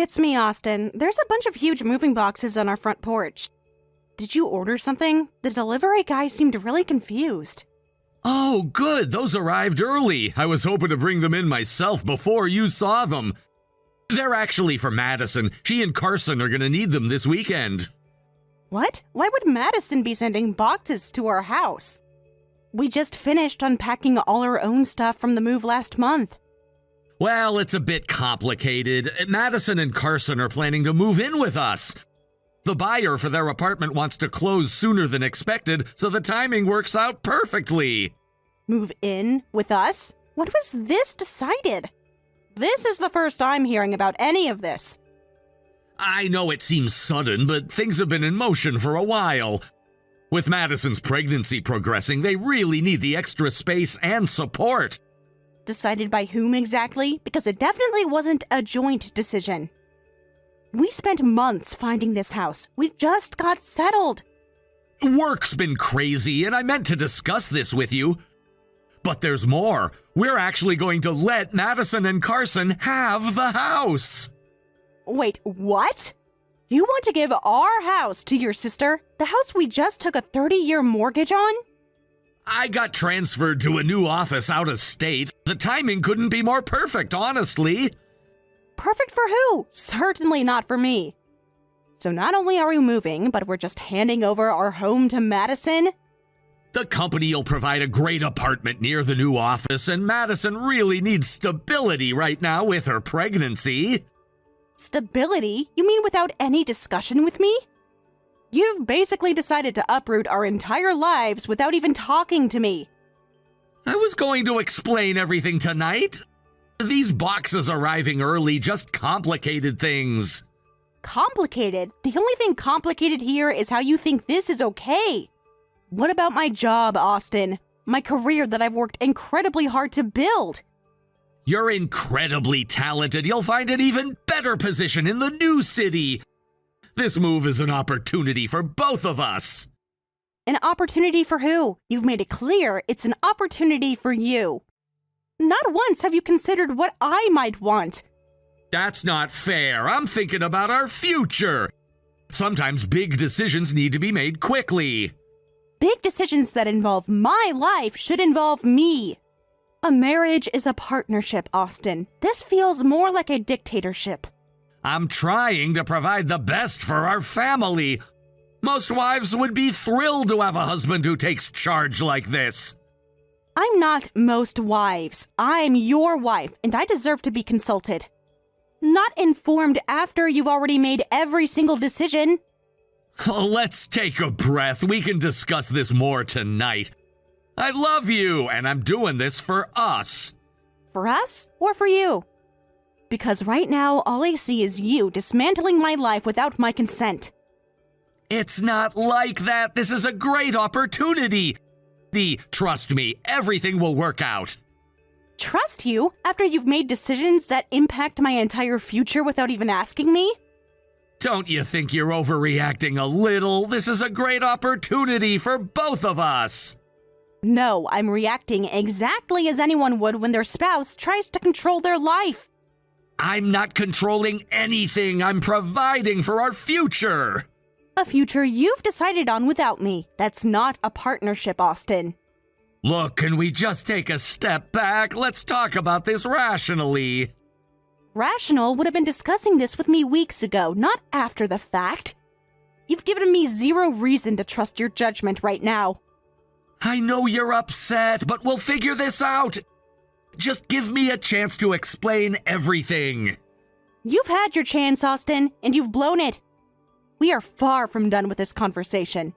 It's me, Austin. There's a bunch of huge moving boxes on our front porch. Did you order something? The delivery guy seemed really confused. Oh, good. Those arrived early. I was hoping to bring them in myself before you saw them. They're actually for Madison. She and Carson are going to need them this weekend. What? Why would Madison be sending boxes to our house? We just finished unpacking all our own stuff from the move last month. Well, it's a bit complicated. Madison and Carson are planning to move in with us. The buyer for their apartment wants to close sooner than expected, so the timing works out perfectly. Move in with us? When was this decided? This is the first I'm hearing about any of this. I know it seems sudden, but things have been in motion for a while. With Madison's pregnancy progressing, they really need the extra space and support. Decided by whom exactly? Because it definitely wasn't a joint decision. We spent months finding this house. We just got settled. Work's been crazy, and I meant to discuss this with you. But there's more. We're actually going to let Madison and Carson have the house. Wait, what? You want to give our house to your sister? The house we just took a 30-year mortgage on? I got transferred to a new office out of state. The timing couldn't be more perfect, honestly. Perfect for who? Certainly not for me. So not only are we moving, but we're just handing over our home to Madison? The company will provide a great apartment near the new office, and Madison really needs stability right now with her pregnancy. Stability? You mean without any discussion with me? You've basically decided to uproot our entire lives without even talking to me. I was going to explain everything tonight. These boxes arriving early just complicated things. Complicated? The only thing complicated here is how you think this is okay. What about my job, Austin? My career that I've worked incredibly hard to build. You're incredibly talented. You'll find an even better position in the new city. This move is an opportunity for both of us. An opportunity for who? You've made it clear it's an opportunity for you. Not once have you considered what I might want. That's not fair. I'm thinking about our future. Sometimes big decisions need to be made quickly. Big decisions that involve my life should involve me. A marriage is a partnership, Austin. This feels more like a dictatorship. I'm trying to provide the best for our family. Most wives would be thrilled to have a husband who takes charge like this. I'm not most wives. I'm your wife, and I deserve to be consulted. Not informed after you've already made every single decision. Let's take a breath. We can discuss this more tonight. I love you, and I'm doing this for us. For us or for you? Because right now, all I see is you dismantling my life without my consent. It's not like that. This is a great opportunity. Trust me, everything will work out. Trust you after you've made decisions that impact my entire future without even asking me? Don't you think you're overreacting a little? This is a great opportunity for both of us. No, I'm reacting exactly as anyone would when their spouse tries to control their life. I'm not controlling anything. I'm providing for our future. A future you've decided on without me. That's not a partnership, Austin. Look, can we just take a step back? Let's talk about this rationally. Rational would have been discussing this with me weeks ago, not after the fact. You've given me zero reason to trust your judgment right now. I know you're upset, but we'll figure this out. Just give me a chance to explain everything. You've had your chance, Austin, and you've blown it. We are far from done with this conversation.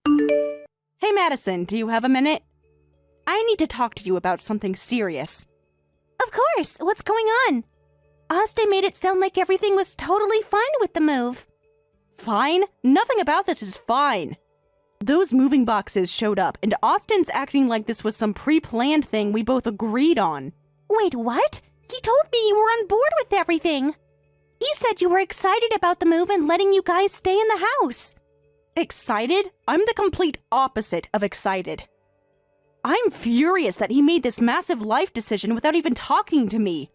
Hey, Madison, do you have a minute? I need to talk to you about something serious. Of course. What's going on? Austin made it sound like everything was totally fine with the move. Fine? Nothing about this is fine. Those moving boxes showed up, and Austin's acting like this was some pre-planned thing we both agreed on. Wait, what? He told me you were on board with everything. He said you were excited about the move and letting you guys stay in the house. Excited? I'm the complete opposite of excited. I'm furious that he made this massive life decision without even talking to me.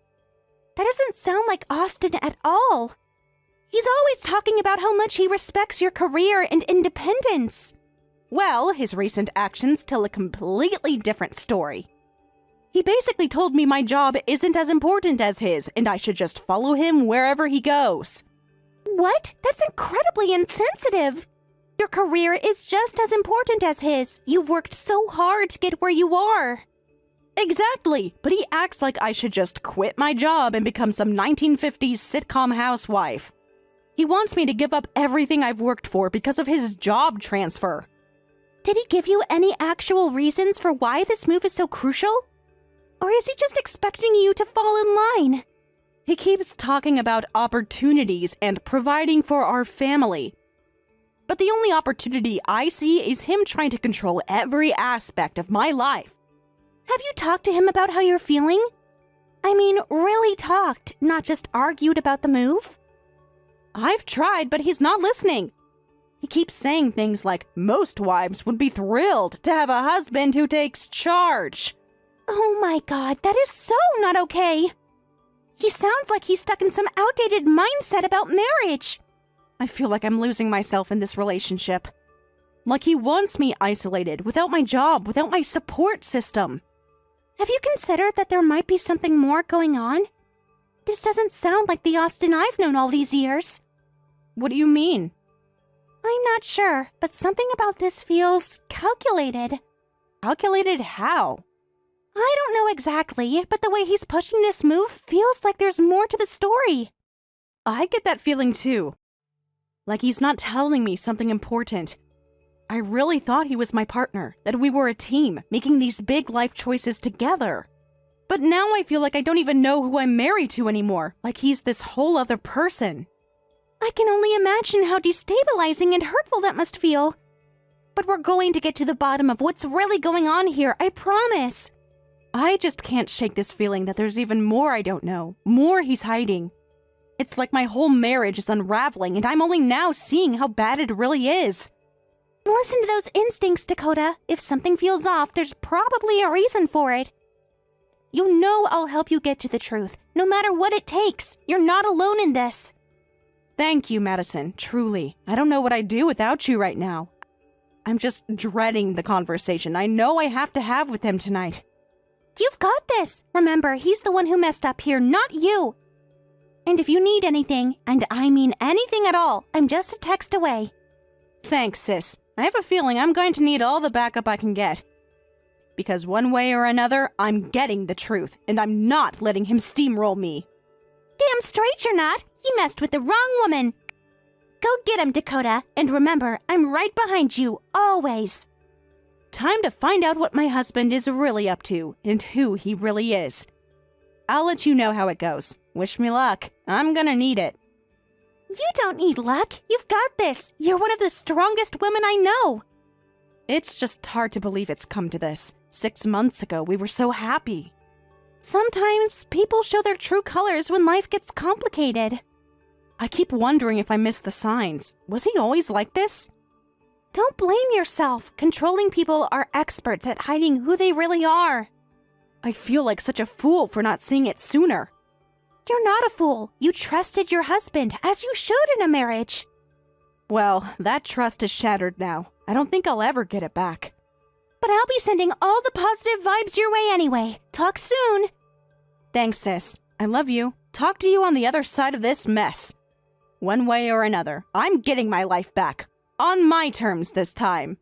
That doesn't sound like Austin at all. He's always talking about how much he respects your career and independence. Well, his recent actions tell a completely different story. He basically told me my job isn't as important as his, and I should just follow him wherever he goes. What? That's incredibly insensitive. Your career is just as important as his. You've worked so hard to get where you are. Exactly, but he acts like I should just quit my job and become some 1950s sitcom housewife. He wants me to give up everything I've worked for because of his job transfer. Did he give you any actual reasons for why this move is so crucial? Or is he just expecting you to fall in line? He keeps talking about opportunities and providing for our family. But the only opportunity I see is him trying to control every aspect of my life. Have you talked to him about how you're feeling? I mean, really talked, not just argued about the move? I've tried, but he's not listening. He keeps saying things like most wives would be thrilled to have a husband who takes charge. Oh my God, that is so not okay. He sounds like he's stuck in some outdated mindset about marriage. I feel like I'm losing myself in this relationship. Like he wants me isolated, without my job, without my support system. Have you considered that there might be something more going on? This doesn't sound like the Austin I've known all these years. What do you mean? I'm not sure, but something about this feels calculated. Calculated how? I don't know exactly, but the way he's pushing this move feels like there's more to the story. I get that feeling too. Like he's not telling me something important. I really thought he was my partner, that we were a team, making these big life choices together. But now I feel like I don't even know who I'm married to anymore, like he's this whole other person. I can only imagine how destabilizing and hurtful that must feel. But we're going to get to the bottom of what's really going on here, I promise. I just can't shake this feeling that there's even more I don't know, more he's hiding. It's like my whole marriage is unraveling and I'm only now seeing how bad it really is. Listen to those instincts, Dakota. If something feels off, there's probably a reason for it. You know I'll help you get to the truth, no matter what it takes. You're not alone in this. Thank you, Madison, truly. I don't know what I'd do without you right now. I'm just dreading the conversation I know I have to have with him tonight. You've got this. Remember, he's the one who messed up here, not you. And if you need anything, and I mean anything at all, I'm just a text away. Thanks, sis. I have a feeling I'm going to need all the backup I can get. Because one way or another, I'm getting the truth, and I'm not letting him steamroll me. Damn straight you're not. He messed with the wrong woman. Go get him, Dakota. And remember, I'm right behind you, always. Time to find out what my husband is really up to, and who he really is. I'll let you know how it goes. Wish me luck. I'm gonna need it. You don't need luck. You've got this. You're one of the strongest women I know. It's just hard to believe it's come to this. 6 months ago, we were so happy. Sometimes people show their true colors when life gets complicated. I keep wondering if I missed the signs. Was he always like this? Don't blame yourself. Controlling people are experts at hiding who they really are. I feel like such a fool for not seeing it sooner. You're not a fool. You trusted your husband, as you should in a marriage. Well, that trust is shattered now. I don't think I'll ever get it back. But I'll be sending all the positive vibes your way anyway. Talk soon. Thanks, sis. I love you. Talk to you on the other side of this mess. One way or another, I'm getting my life back. On my terms this time.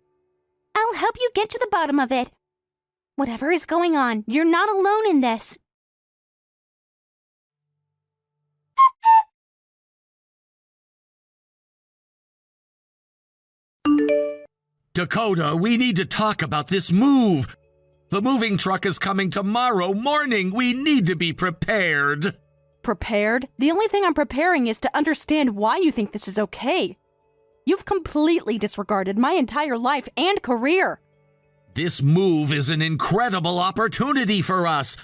I'll help you get to the bottom of it. Whatever is going on, you're not alone in this. Dakota, we need to talk about this move. The moving truck is coming tomorrow morning. We need to be prepared. Prepared? The only thing I'm preparing is to understand why you think this is okay. You've completely disregarded my entire life and career. This move is an incredible opportunity for us.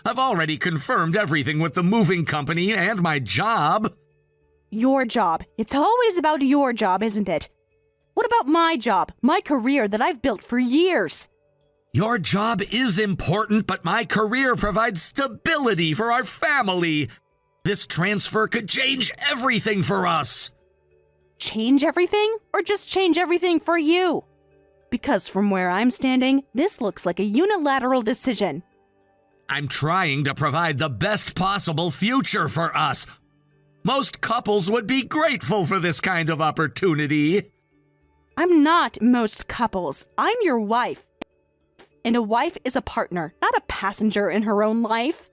I've already confirmed everything with the moving company and my job. Your job. It's always about your job, isn't it? What about my job, my career that I've built for years? Your job is important, but my career provides stability for our family. This transfer could change everything for us. Change everything, or just change everything for you? Because from where I'm standing, this looks like a unilateral decision. I'm trying to provide the best possible future for us. Most couples would be grateful for this kind of opportunity. I'm not most couples. I'm your wife. And a wife is a partner, not a passenger in her own life.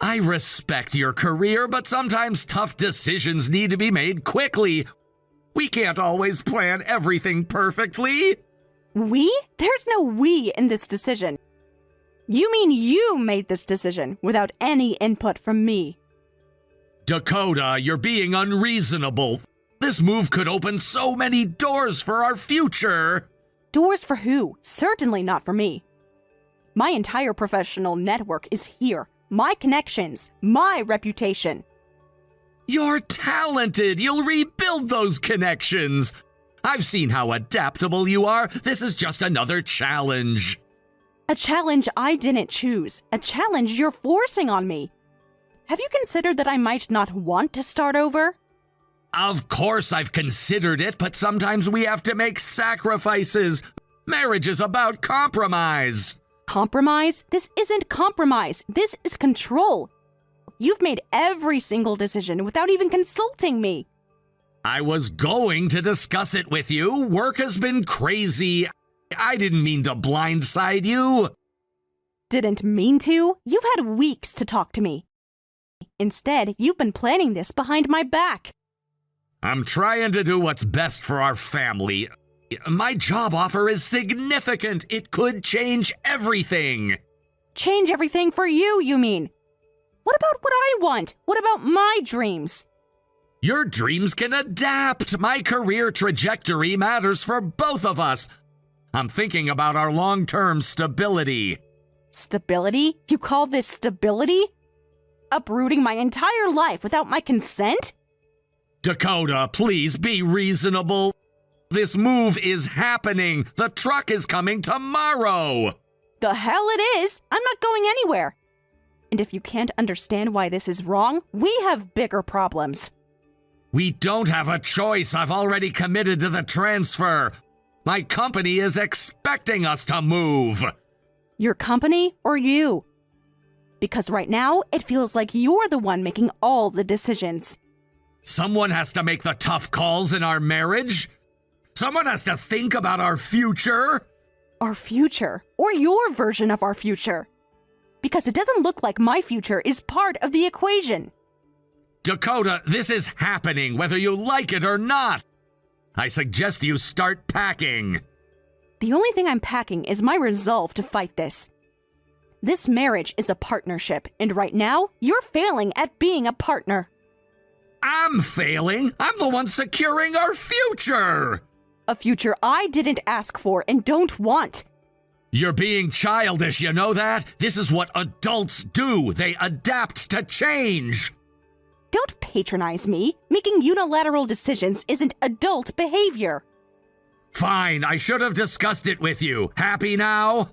I respect your career, but sometimes tough decisions need to be made quickly. We can't always plan everything perfectly. We? There's no we in this decision. You mean you made this decision without any input from me? Dakota, you're being unreasonable. This move could open so many doors for our future. Doors for who? Certainly not for me. My entire professional network is here. My connections, my reputation. You're talented. You'll rebuild those connections. I've seen how adaptable you are. This is just another challenge. A challenge I didn't choose. A challenge you're forcing on me. Have you considered that I might not want to start over? Of course I've considered it, but sometimes we have to make sacrifices. Marriage is about compromise. Compromise? This isn't compromise. This is control. You've made every single decision without even consulting me. I was going to discuss it with you. Work has been crazy. I didn't mean to blindside you. Didn't mean to? You've had weeks to talk to me. Instead, you've been planning this behind my back. I'm trying to do what's best for our family. My job offer is significant. It could change everything. Change everything for you, you mean? What about what I want? What about my dreams? Your dreams can adapt. My career trajectory matters for both of us. I'm thinking about our long-term stability. Stability? You call this stability? Uprooting my entire life without my consent? Dakota, please be reasonable. This move is happening. The truck is coming tomorrow. The hell it is! I'm not going anywhere. And if you can't understand why this is wrong, we have bigger problems. We don't have a choice. I've already committed to the transfer. My company is expecting us to move. Your company or you? Because right now, it feels like you're the one making all the decisions. Someone has to make the tough calls in our marriage. Someone has to think about our future. Our future, or your version of our future. Because it doesn't look like my future is part of the equation. Dakota, this is happening whether you like it or not. I suggest you start packing. The only thing I'm packing is my resolve to fight this. This marriage is a partnership, and right now, you're failing at being a partner. I'm failing. I'm the one securing our future. A future I didn't ask for and don't want. You're being childish, you know that? This is what adults do. They adapt to change. Don't patronize me. Making unilateral decisions isn't adult behavior. Fine, I should have discussed it with you. Happy now?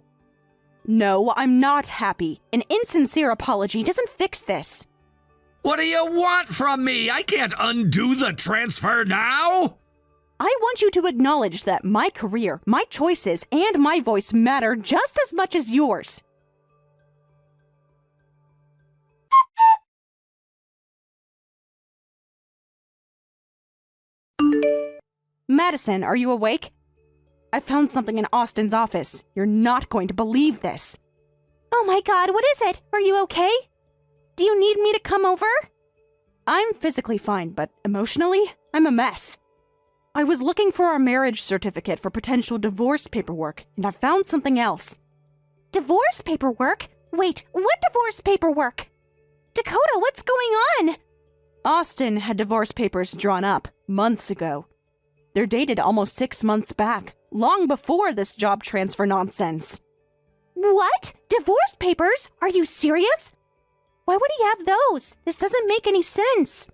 No, I'm not happy. An insincere apology doesn't fix this. What do you want from me? I can't undo the transfer now. I want you to acknowledge that my career, my choices, and my voice matter just as much as yours. Madison, are you awake? I found something in Austin's office. You're not going to believe this. Oh my god, what is it? Are you okay? Do you need me to come over? I'm physically fine, but emotionally, I'm a mess. I was looking for our marriage certificate for potential divorce paperwork, and I found something else. Divorce paperwork? Wait, what divorce paperwork? Dakota, what's going on? Austin had divorce papers drawn up months ago. They're dated almost 6 months back, long before this job transfer nonsense. What? Divorce papers? Are you serious? Why would he have those? This doesn't make any sense.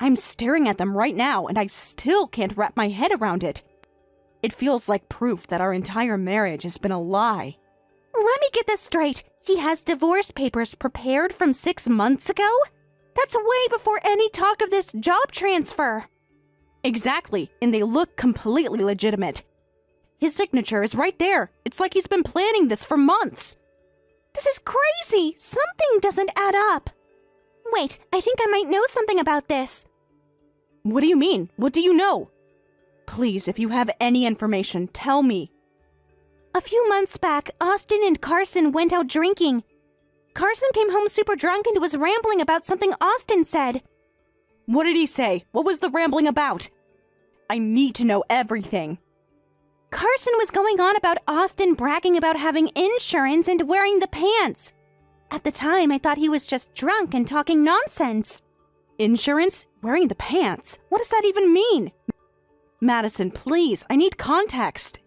I'm staring at them right now, and I still can't wrap my head around it. It feels like proof that our entire marriage has been a lie. Let me get this straight. He has divorce papers prepared from 6 months ago? That's way before any talk of this job transfer. Exactly, and they look completely legitimate. His signature is right there. It's like he's been planning this for months. This is crazy. Something doesn't add up. Wait, I think I might know something about this. What do you mean? What do you know? Please, if you have any information, tell me. A few months back, Austin and Carson went out drinking. Carson came home super drunk and was rambling about something Austin said. What did he say? What was the rambling about? I need to know everything. Carson was going on about Austin bragging about having insurance and wearing the pants. At the time, I thought he was just drunk and talking nonsense. Insurance? Wearing the pants? What does that even mean? Madison, please, I need context.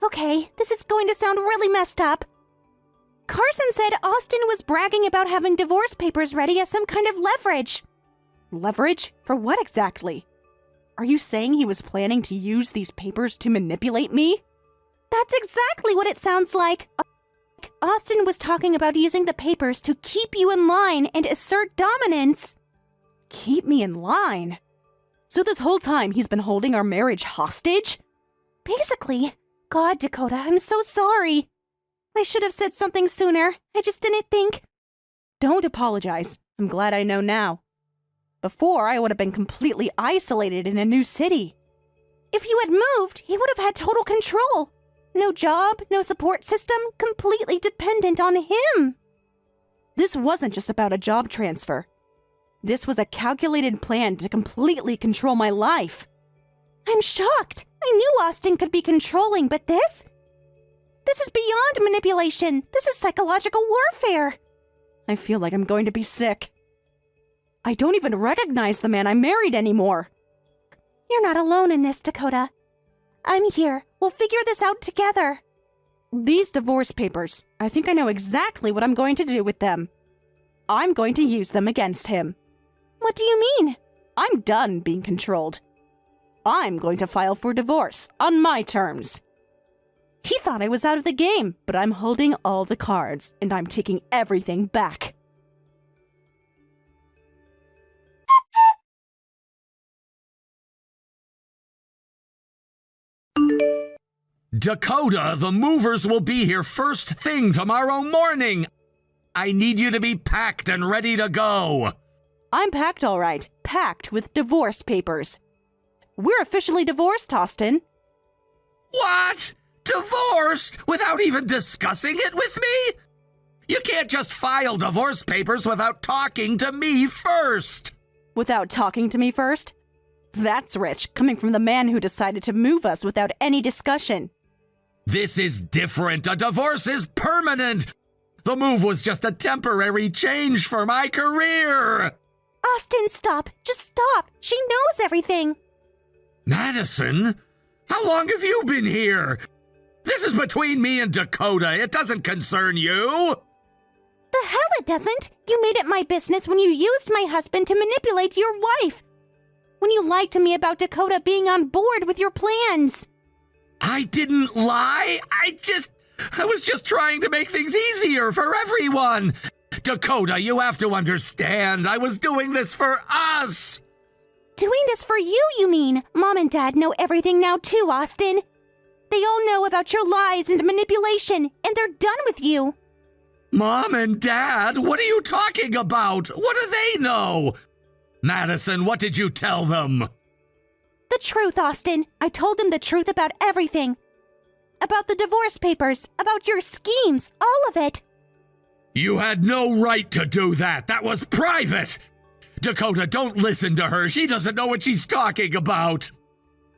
Okay, this is going to sound really messed up. Carson said Austin was bragging about having divorce papers ready as some kind of leverage. Leverage? For what exactly? Are you saying he was planning to use these papers to manipulate me? That's exactly what it sounds like. Austin was talking about using the papers to keep you in line and assert dominance. Keep me in line? So this whole time he's been holding our marriage hostage? Basically. God, Dakota, I'm so sorry. I should have said something sooner. I just didn't think. Don't apologize. I'm glad I know now. Before, I would have been completely isolated in a new city. If you had moved, he would have had total control. No job, no support system, completely dependent on him. This wasn't just about a job transfer. This was a calculated plan to completely control my life. I'm shocked. I knew Austin could be controlling, but this? This is beyond manipulation. This is psychological warfare. I feel like I'm going to be sick. I don't even recognize the man I married anymore. You're not alone in this, Dakota. I'm here. We'll figure this out together. These divorce papers, I think I know exactly what I'm going to do with them. I'm going to use them against him. What do you mean? I'm done being controlled. I'm going to file for divorce on my terms. He thought I was out of the game, but I'm holding all the cards, and I'm taking everything back. Dakota, the movers will be here first thing tomorrow morning. I need you to be packed and ready to go. I'm packed all right, packed with divorce papers. We're officially divorced, Austin. What? Divorced? Without even discussing it with me? You can't just file divorce papers without talking to me first. Without talking to me first? That's rich, coming from the man who decided to move us without any discussion. This is different. A divorce is permanent. The move was just a temporary change for my career. Austin, stop. Just stop. She knows everything. Madison? How long have you been here? This is between me and Dakota. It doesn't concern you. The hell it doesn't. You made it my business when you used my husband to manipulate your wife. When you lied to me about Dakota being on board with your plans. I didn't lie. I was just trying to make things easier for everyone. Dakota, you have to understand. I was doing this for us. Doing this for you, you mean? Mom and Dad know everything now too, Austin. They all know about your lies and manipulation, and they're done with you. Mom and Dad? What are you talking about? What do they know? Madison, what did you tell them? The truth, Austin. I told them the truth about everything. About the divorce papers, about your schemes, all of it. You had no right to do that. That was private. Dakota, don't listen to her. She doesn't know what she's talking about.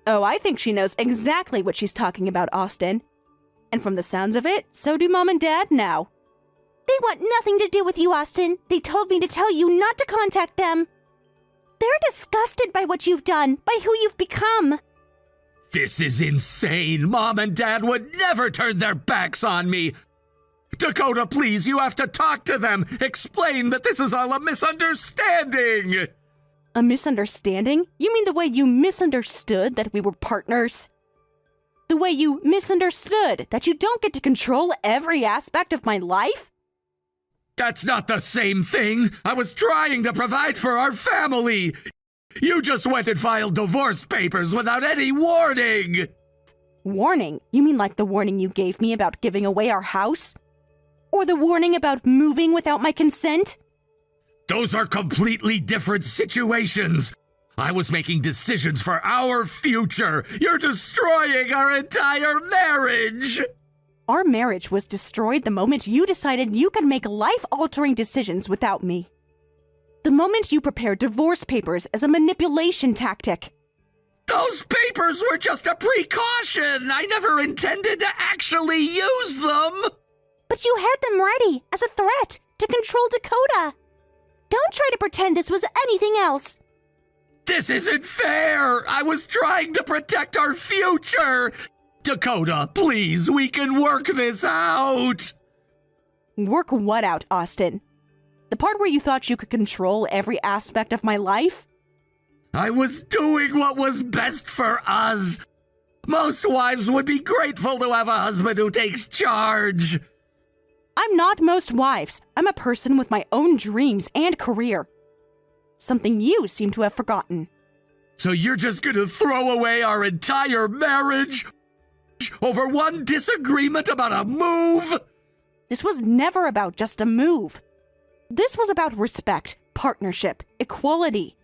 Oh, I think she knows exactly what she's talking about, Austin. And from the sounds of it, so do Mom and Dad now. They want nothing to do with you, Austin. They told me to tell you not to contact them. They're disgusted by what you've done, by who you've become. This is insane. Mom and Dad would never turn their backs on me. Dakota, please, you have to talk to them. Explain that this is all a misunderstanding. A misunderstanding? You mean the way you misunderstood that we were partners? The way you misunderstood that you don't get to control every aspect of my life? That's not the same thing. I was trying to provide for our family. You just went and filed divorce papers without any warning. Warning? You mean like the warning you gave me about giving away our house? Or the warning about moving without my consent? Those are completely different situations. I was making decisions for our future. You're destroying our entire marriage. Our marriage was destroyed the moment you decided you could make life-altering decisions without me. The moment you prepared divorce papers as a manipulation tactic. Those papers were just a precaution. I never intended to actually use them. But you had them ready as a threat to control Dakota. Don't try to pretend this was anything else. This isn't fair! I was trying to protect our future! Dakota, please, we can work this out! Work what out, Austin? The part where you thought you could control every aspect of my life? I was doing what was best for us! Most wives would be grateful to have a husband who takes charge! I'm not most wives. I'm a person with my own dreams and career. Something you seem to have forgotten. So you're just gonna throw away our entire marriage over one disagreement about a move? This was never about just a move. This was about respect, partnership, equality.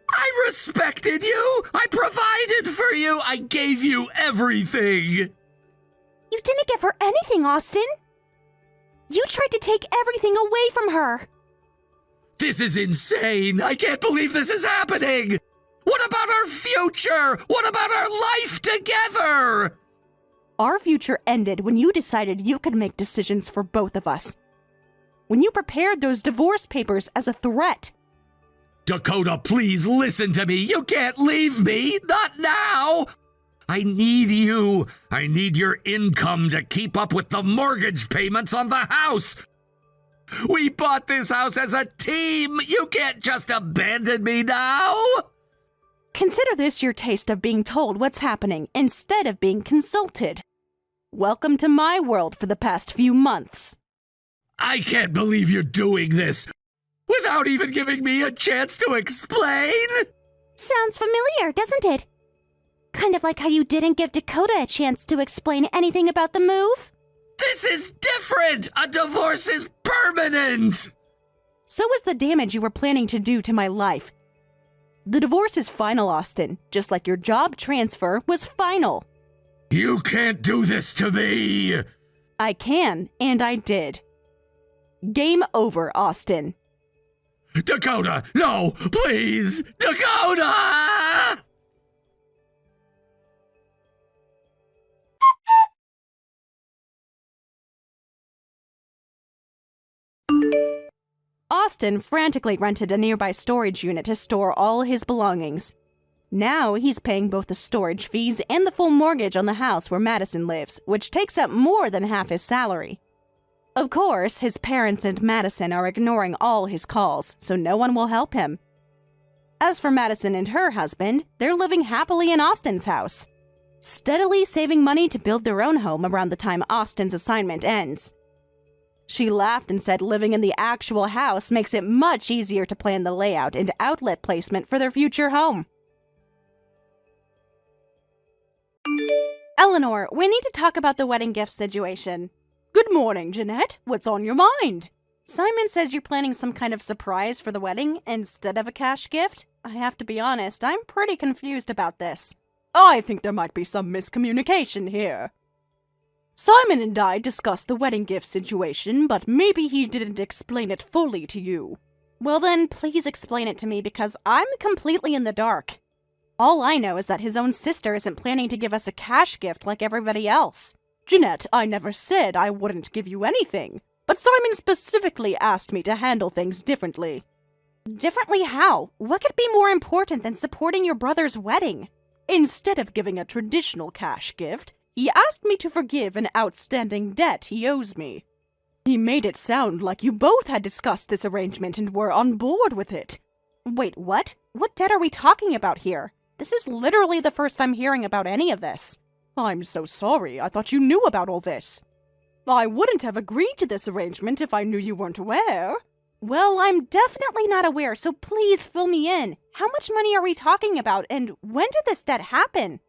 I respected you! I provided for you! I gave you everything! You didn't give her anything, Austin. You tried to take everything away from her. This is insane! I can't believe this is happening! What about our future? What about our life together? Our future ended when you decided you could make decisions for both of us. When you prepared those divorce papers as a threat. Dakota, please listen to me. You can't leave me. Not now. I need you. I need your income to keep up with the mortgage payments on the house. We bought this house as a team. You can't just abandon me now. Consider this your taste of being told what's happening instead of being consulted. Welcome to my world for the past few months. I can't believe you're doing this without even giving me a chance to explain. Sounds familiar, doesn't it? Kind of like how you didn't give Dakota a chance to explain anything about the move. This is different! A divorce is permanent! So is the damage you were planning to do to my life. The divorce is final, Austin, just like your job transfer was final. You can't do this to me! I can, and I did. Game over, Austin. Dakota, no, please! Dakota! Austin frantically rented a nearby storage unit to store all his belongings. Now he's paying both the storage fees and the full mortgage on the house where Madison lives, which takes up more than half his salary. Of course, his parents and Madison are ignoring all his calls, so no one will help him. As for Madison and her husband, they're living happily in Austin's house, steadily saving money to build their own home around the time Austin's assignment ends. She laughed and said living in the actual house makes it much easier to plan the layout and outlet placement for their future home. Eleanor, we need to talk about the wedding gift situation. Good morning, Jeanette. What's on your mind? Simon says you're planning some kind of surprise for the wedding instead of a cash gift. I have to be honest, I'm pretty confused about this. I think there might be some miscommunication here. Simon and I discussed the wedding gift situation, but maybe he didn't explain it fully to you. Well then, please explain it to me because I'm completely in the dark. All I know is that his own sister isn't planning to give us a cash gift like everybody else. Jeanette, I never said I wouldn't give you anything, but Simon specifically asked me to handle things differently. Differently how? What could be more important than supporting your brother's wedding? Instead of giving a traditional cash gift, he asked me to forgive an outstanding debt he owes me. He made it sound like you both had discussed this arrangement and were on board with it. Wait, what? What debt are we talking about here? This is literally the first I'm hearing about any of this. I'm so sorry. I thought you knew about all this. I wouldn't have agreed to this arrangement if I knew you weren't aware. Well, I'm definitely not aware, so please fill me in. How much money are we talking about, and when did this debt happen?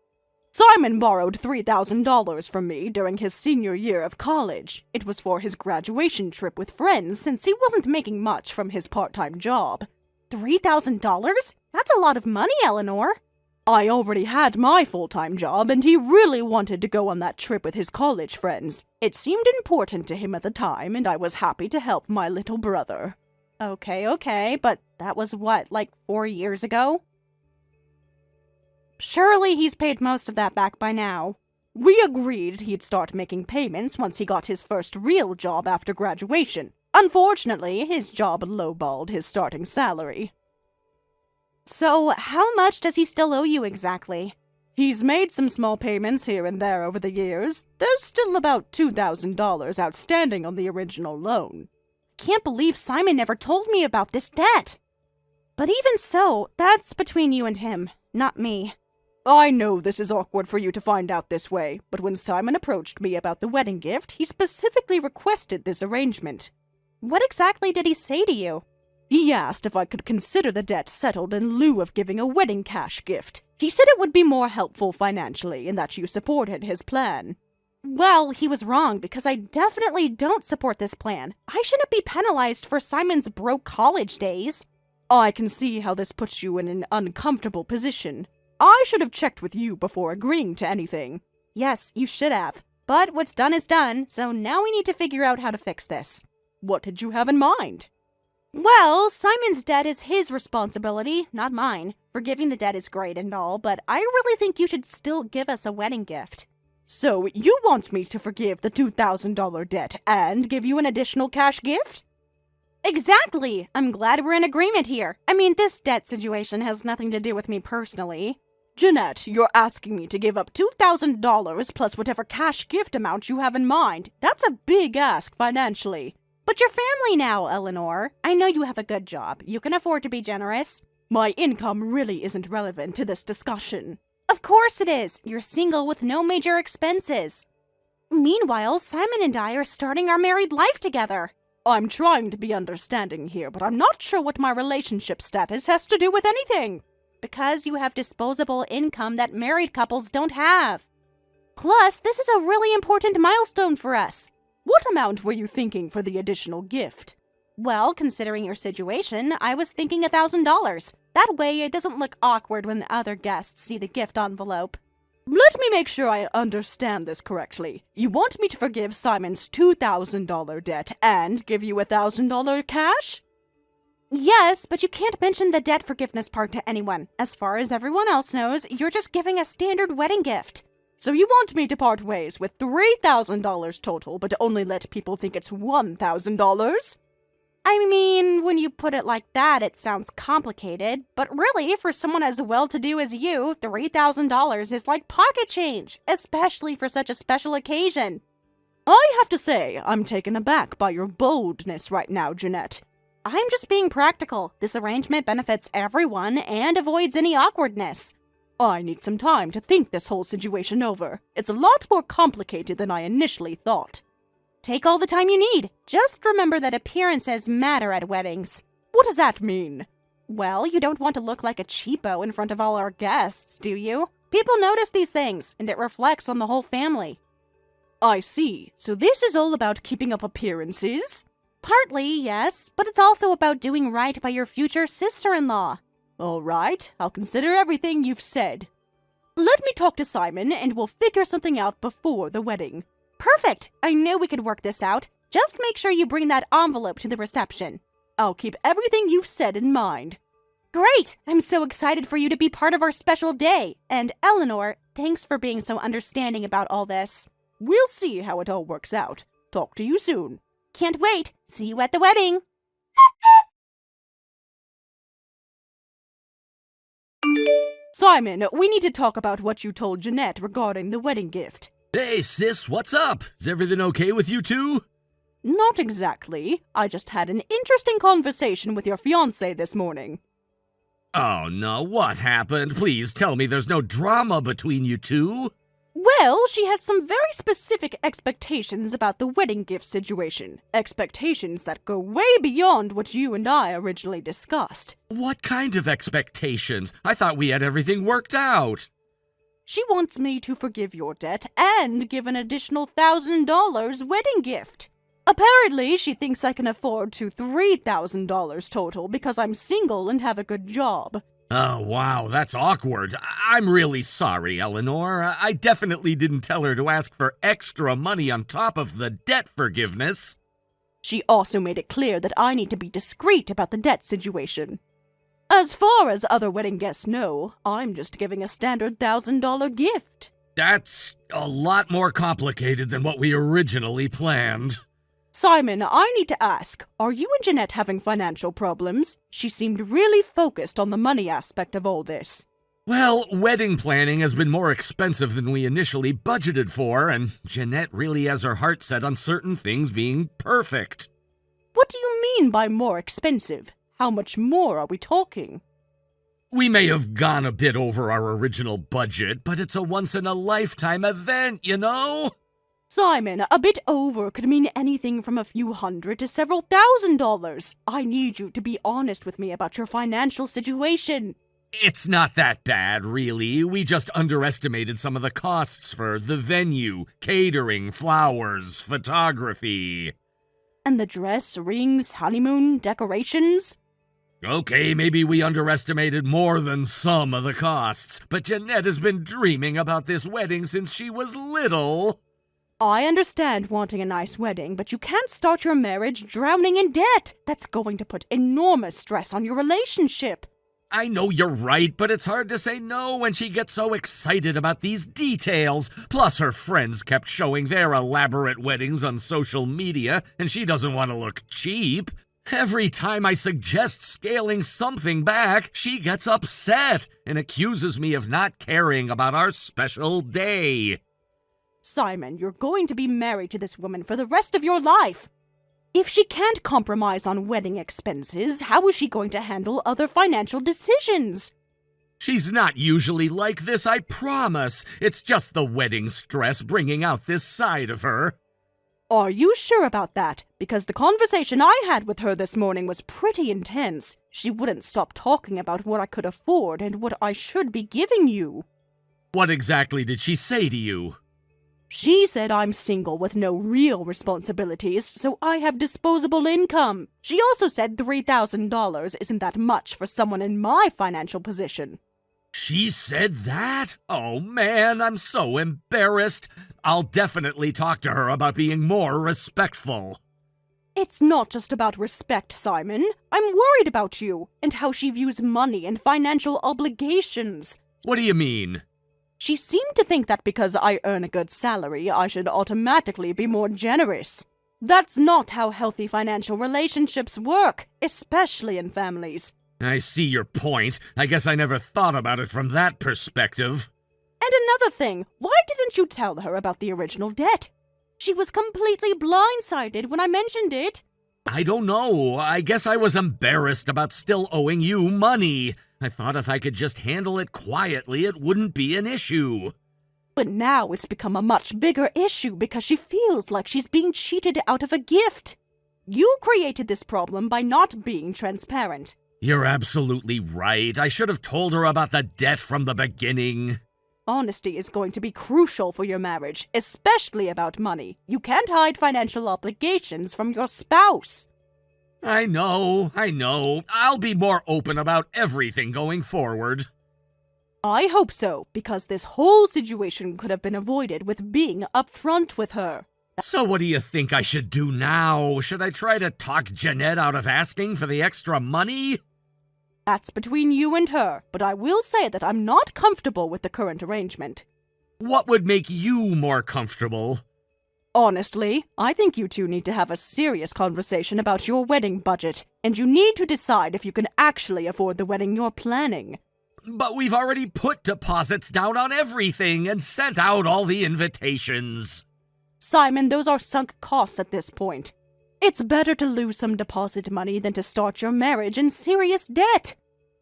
Simon borrowed $3,000 from me during his senior year of college. It was for his graduation trip with friends, since he wasn't making much from his part-time job. $3,000? That's a lot of money, Eleanor. I already had my full-time job, and he really wanted to go on that trip with his college friends. It seemed important to him at the time, and I was happy to help my little brother. Okay, but that was what, like 4 years ago? Surely he's paid most of that back by now. We agreed he'd start making payments once he got his first real job after graduation. Unfortunately, his job lowballed his starting salary. So, how much does he still owe you exactly? He's made some small payments here and there over the years. There's still about $2,000 outstanding on the original loan. Can't believe Simon never told me about this debt. But even so, that's between you and him, not me. I know this is awkward for you to find out this way, but when Simon approached me about the wedding gift, he specifically requested this arrangement. What exactly did he say to you? He asked if I could consider the debt settled in lieu of giving a wedding cash gift. He said it would be more helpful financially and that you supported his plan. Well, he was wrong because I definitely don't support this plan. I shouldn't be penalized for Simon's broke college days. I can see how this puts you in an uncomfortable position. I should have checked with you before agreeing to anything. Yes, you should have. But what's done is done, so now we need to figure out how to fix this. What did you have in mind? Well, Simon's debt is his responsibility, not mine. Forgiving the debt is great and all, but I really think you should still give us a wedding gift. So, you want me to forgive the $2,000 debt and give you an additional cash gift? Exactly! I'm glad we're in agreement here. I mean, this debt situation has nothing to do with me personally. Jeanette, you're asking me to give up $2,000 plus whatever cash gift amount you have in mind. That's a big ask financially. But you're family now, Eleanor. I know you have a good job. You can afford to be generous. My income really isn't relevant to this discussion. Of course it is. You're single with no major expenses. Meanwhile, Simon and I are starting our married life together. I'm trying to be understanding here, but I'm not sure what my relationship status has to do with anything. Because you have disposable income that married couples don't have. Plus, this is a really important milestone for us. What amount were you thinking for the additional gift? Well, considering your situation, I was thinking $1,000. That way, it doesn't look awkward when other guests see the gift envelope. Let me make sure I understand this correctly. You want me to forgive Simon's $2,000 debt and give you $1,000 cash? Yes, but you can't mention the debt forgiveness part to anyone. As far as everyone else knows, you're just giving a standard wedding gift. So you want me to part ways with $3,000 total, but only let people think it's $1,000? I mean, when you put it like that, it sounds complicated. But really, for someone as well-to-do as you, $3,000 is like pocket change, especially for such a special occasion. I have to say, I'm taken aback by your boldness right now, Jeanette. I'm just being practical. This arrangement benefits everyone and avoids any awkwardness. I need some time to think this whole situation over. It's a lot more complicated than I initially thought. Take all the time you need. Just remember that appearances matter at weddings. What does that mean? Well, you don't want to look like a cheapo in front of all our guests, do you? People notice these things, and it reflects on the whole family. I see. So this is all about keeping up appearances? Partly, yes, but it's also about doing right by your future sister-in-law. All right, I'll consider everything you've said. Let me talk to Simon, and we'll figure something out before the wedding. Perfect! I knew we could work this out. Just make sure you bring that envelope to the reception. I'll keep everything you've said in mind. Great! I'm so excited for you to be part of our special day. And Eleanor, thanks for being so understanding about all this. We'll see how it all works out. Talk to you soon. Can't wait. See you at the wedding. Simon, we need to talk about what you told Jeanette regarding the wedding gift. Hey, sis, what's up? Is everything okay with you two? Not exactly. I just had an interesting conversation with your fiancé this morning. Oh, no, what happened? Please tell me there's no drama between you two. Well, she had some very specific expectations about the wedding gift situation. Expectations that go way beyond what you and I originally discussed. What kind of expectations? I thought we had everything worked out. She wants me to forgive your debt and give an additional $1,000 wedding gift. Apparently, she thinks I can afford to $3,000 total because I'm single and have a good job. Oh, wow, that's awkward. I'm really sorry, Eleanor. I definitely didn't tell her to ask for extra money on top of the debt forgiveness. She also made it clear that I need to be discreet about the debt situation. As far as other wedding guests know, I'm just giving a standard $1,000 gift. That's a lot more complicated than what we originally planned. Simon, I need to ask, are you and Jeanette having financial problems? She seemed really focused on the money aspect of all this. Well, wedding planning has been more expensive than we initially budgeted for, and Jeanette really has her heart set on certain things being perfect. What do you mean by more expensive? How much more are we talking? We may have gone a bit over our original budget, but it's a once-in-a-lifetime event, you know? Simon, a bit over could mean anything from a few hundred to several $1,000s. I need you to be honest with me about your financial situation. It's not that bad, really. We just underestimated some of the costs for the venue, catering, flowers, photography. And the dress, rings, honeymoon, decorations? Okay, maybe we underestimated more than some of the costs, but Jeanette has been dreaming about this wedding since she was little. I understand wanting a nice wedding, but you can't start your marriage drowning in debt. That's going to put enormous stress on your relationship. I know you're right, but it's hard to say no when she gets so excited about these details. Plus, her friends kept showing their elaborate weddings on social media, and she doesn't want to look cheap. Every time I suggest scaling something back, she gets upset and accuses me of not caring about our special day. Simon, you're going to be married to this woman for the rest of your life. If she can't compromise on wedding expenses, how is she going to handle other financial decisions? She's not usually like this, I promise. It's just the wedding stress bringing out this side of her. Are you sure about that? Because the conversation I had with her this morning was pretty intense. She wouldn't stop talking about what I could afford and what I should be giving you. What exactly did she say to you? She said I'm single with no real responsibilities, so I have disposable income. She also said $3,000 isn't that much for someone in my financial position. She said that? Oh man, I'm so embarrassed. I'll definitely talk to her about being more respectful. It's not just about respect, Simon. I'm worried about you and how she views money and financial obligations. What do you mean? She seemed to think that because I earn a good salary, I should automatically be more generous. That's not how healthy financial relationships work, especially in families. I see your point. I guess I never thought about it from that perspective. And another thing, why didn't you tell her about the original debt? She was completely blindsided when I mentioned it. I don't know. I guess I was embarrassed about still owing you money. I thought if I could just handle it quietly, it wouldn't be an issue. But now it's become a much bigger issue because she feels like she's being cheated out of a gift. You created this problem by not being transparent. You're absolutely right. I should have told her about the debt from the beginning. Honesty is going to be crucial for your marriage, especially about money. You can't hide financial obligations from your spouse. I know. I'll be more open about everything going forward. I hope so, because this whole situation could have been avoided with being upfront with her. So what do you think I should do now? Should I try to talk Jeanette out of asking for the extra money? That's between you and her, but I will say that I'm not comfortable with the current arrangement. What would make you more comfortable? Honestly, I think you two need to have a serious conversation about your wedding budget, and you need to decide if you can actually afford the wedding you're planning. But we've already put deposits down on everything and sent out all the invitations. Simon, those are sunk costs at this point. It's better to lose some deposit money than to start your marriage in serious debt.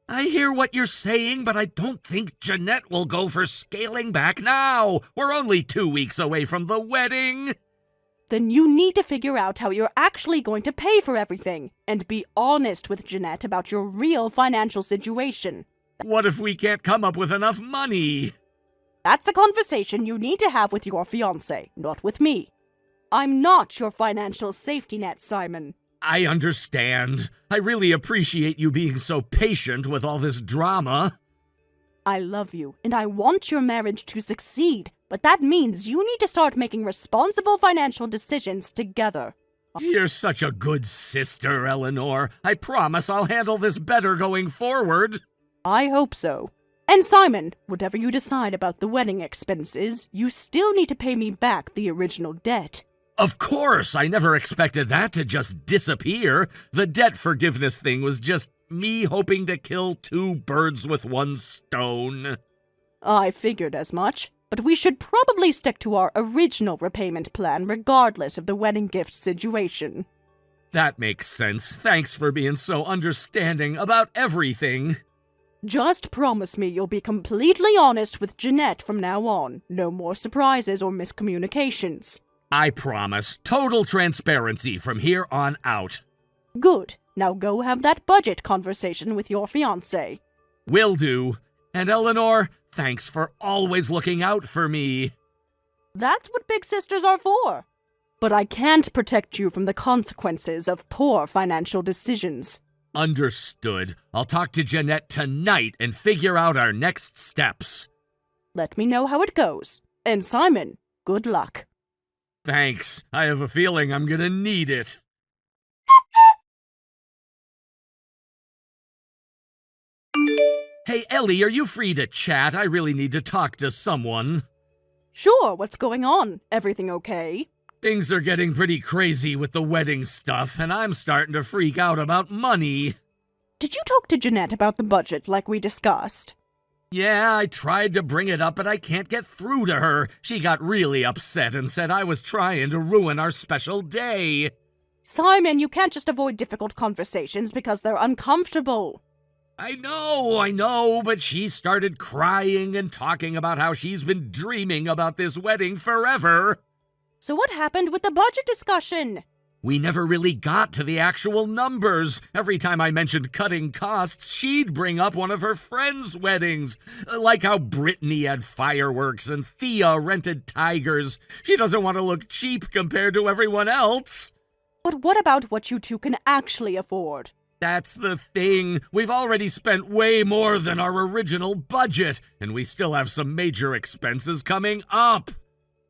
I hear what you're saying, but I don't think Jeanette will go for scaling back now. We're only 2 weeks away from the wedding. Then you need to figure out how you're actually going to pay for everything, and be honest with Jeanette about your real financial situation. What if we can't come up with enough money? That's a conversation you need to have with your fiancé, not with me. I'm not your financial safety net, Simon. I understand. I really appreciate you being so patient with all this drama. I love you, and I want your marriage to succeed, but that means you need to start making responsible financial decisions together. You're such a good sister, Eleanor. I promise I'll handle this better going forward. I hope so. And Simon, whatever you decide about the wedding expenses, you still need to pay me back the original debt. Of course, I never expected that to just disappear. The debt forgiveness thing was just me hoping to kill 2 birds with 1 stone. I figured as much, but we should probably stick to our original repayment plan regardless of the wedding gift situation. That makes sense. Thanks for being so understanding about everything. Just promise me you'll be completely honest with Jeanette from now on. No more surprises or miscommunications. I promise. Total transparency from here on out. Good. Now go have that budget conversation with your fiancé. Will do. And Eleanor, thanks for always looking out for me. That's what big sisters are for. But I can't protect you from the consequences of poor financial decisions. Understood. I'll talk to Jeanette tonight and figure out our next steps. Let me know how it goes. And Simon, good luck. Thanks. I have a feeling I'm gonna need it. Hey, Ellie, are you free to chat? I really need to talk to someone. Sure, what's going on? Everything okay? Things are getting pretty crazy with the wedding stuff, and I'm starting to freak out about money. Did you talk to Jeanette about the budget like we discussed? Yeah, I tried to bring it up, but I can't get through to her. She got really upset and said I was trying to ruin our special day. Simon, you can't just avoid difficult conversations because they're uncomfortable. I know, but she started crying and talking about how she's been dreaming about this wedding forever. So what happened with the budget discussion? We never really got to the actual numbers. Every time I mentioned cutting costs, she'd bring up one of her friends' weddings. Like how Brittany had fireworks and Thea rented tigers. She doesn't want to look cheap compared to everyone else. But what about what you two can actually afford? That's the thing. We've already spent way more than our original budget, and we still have some major expenses coming up.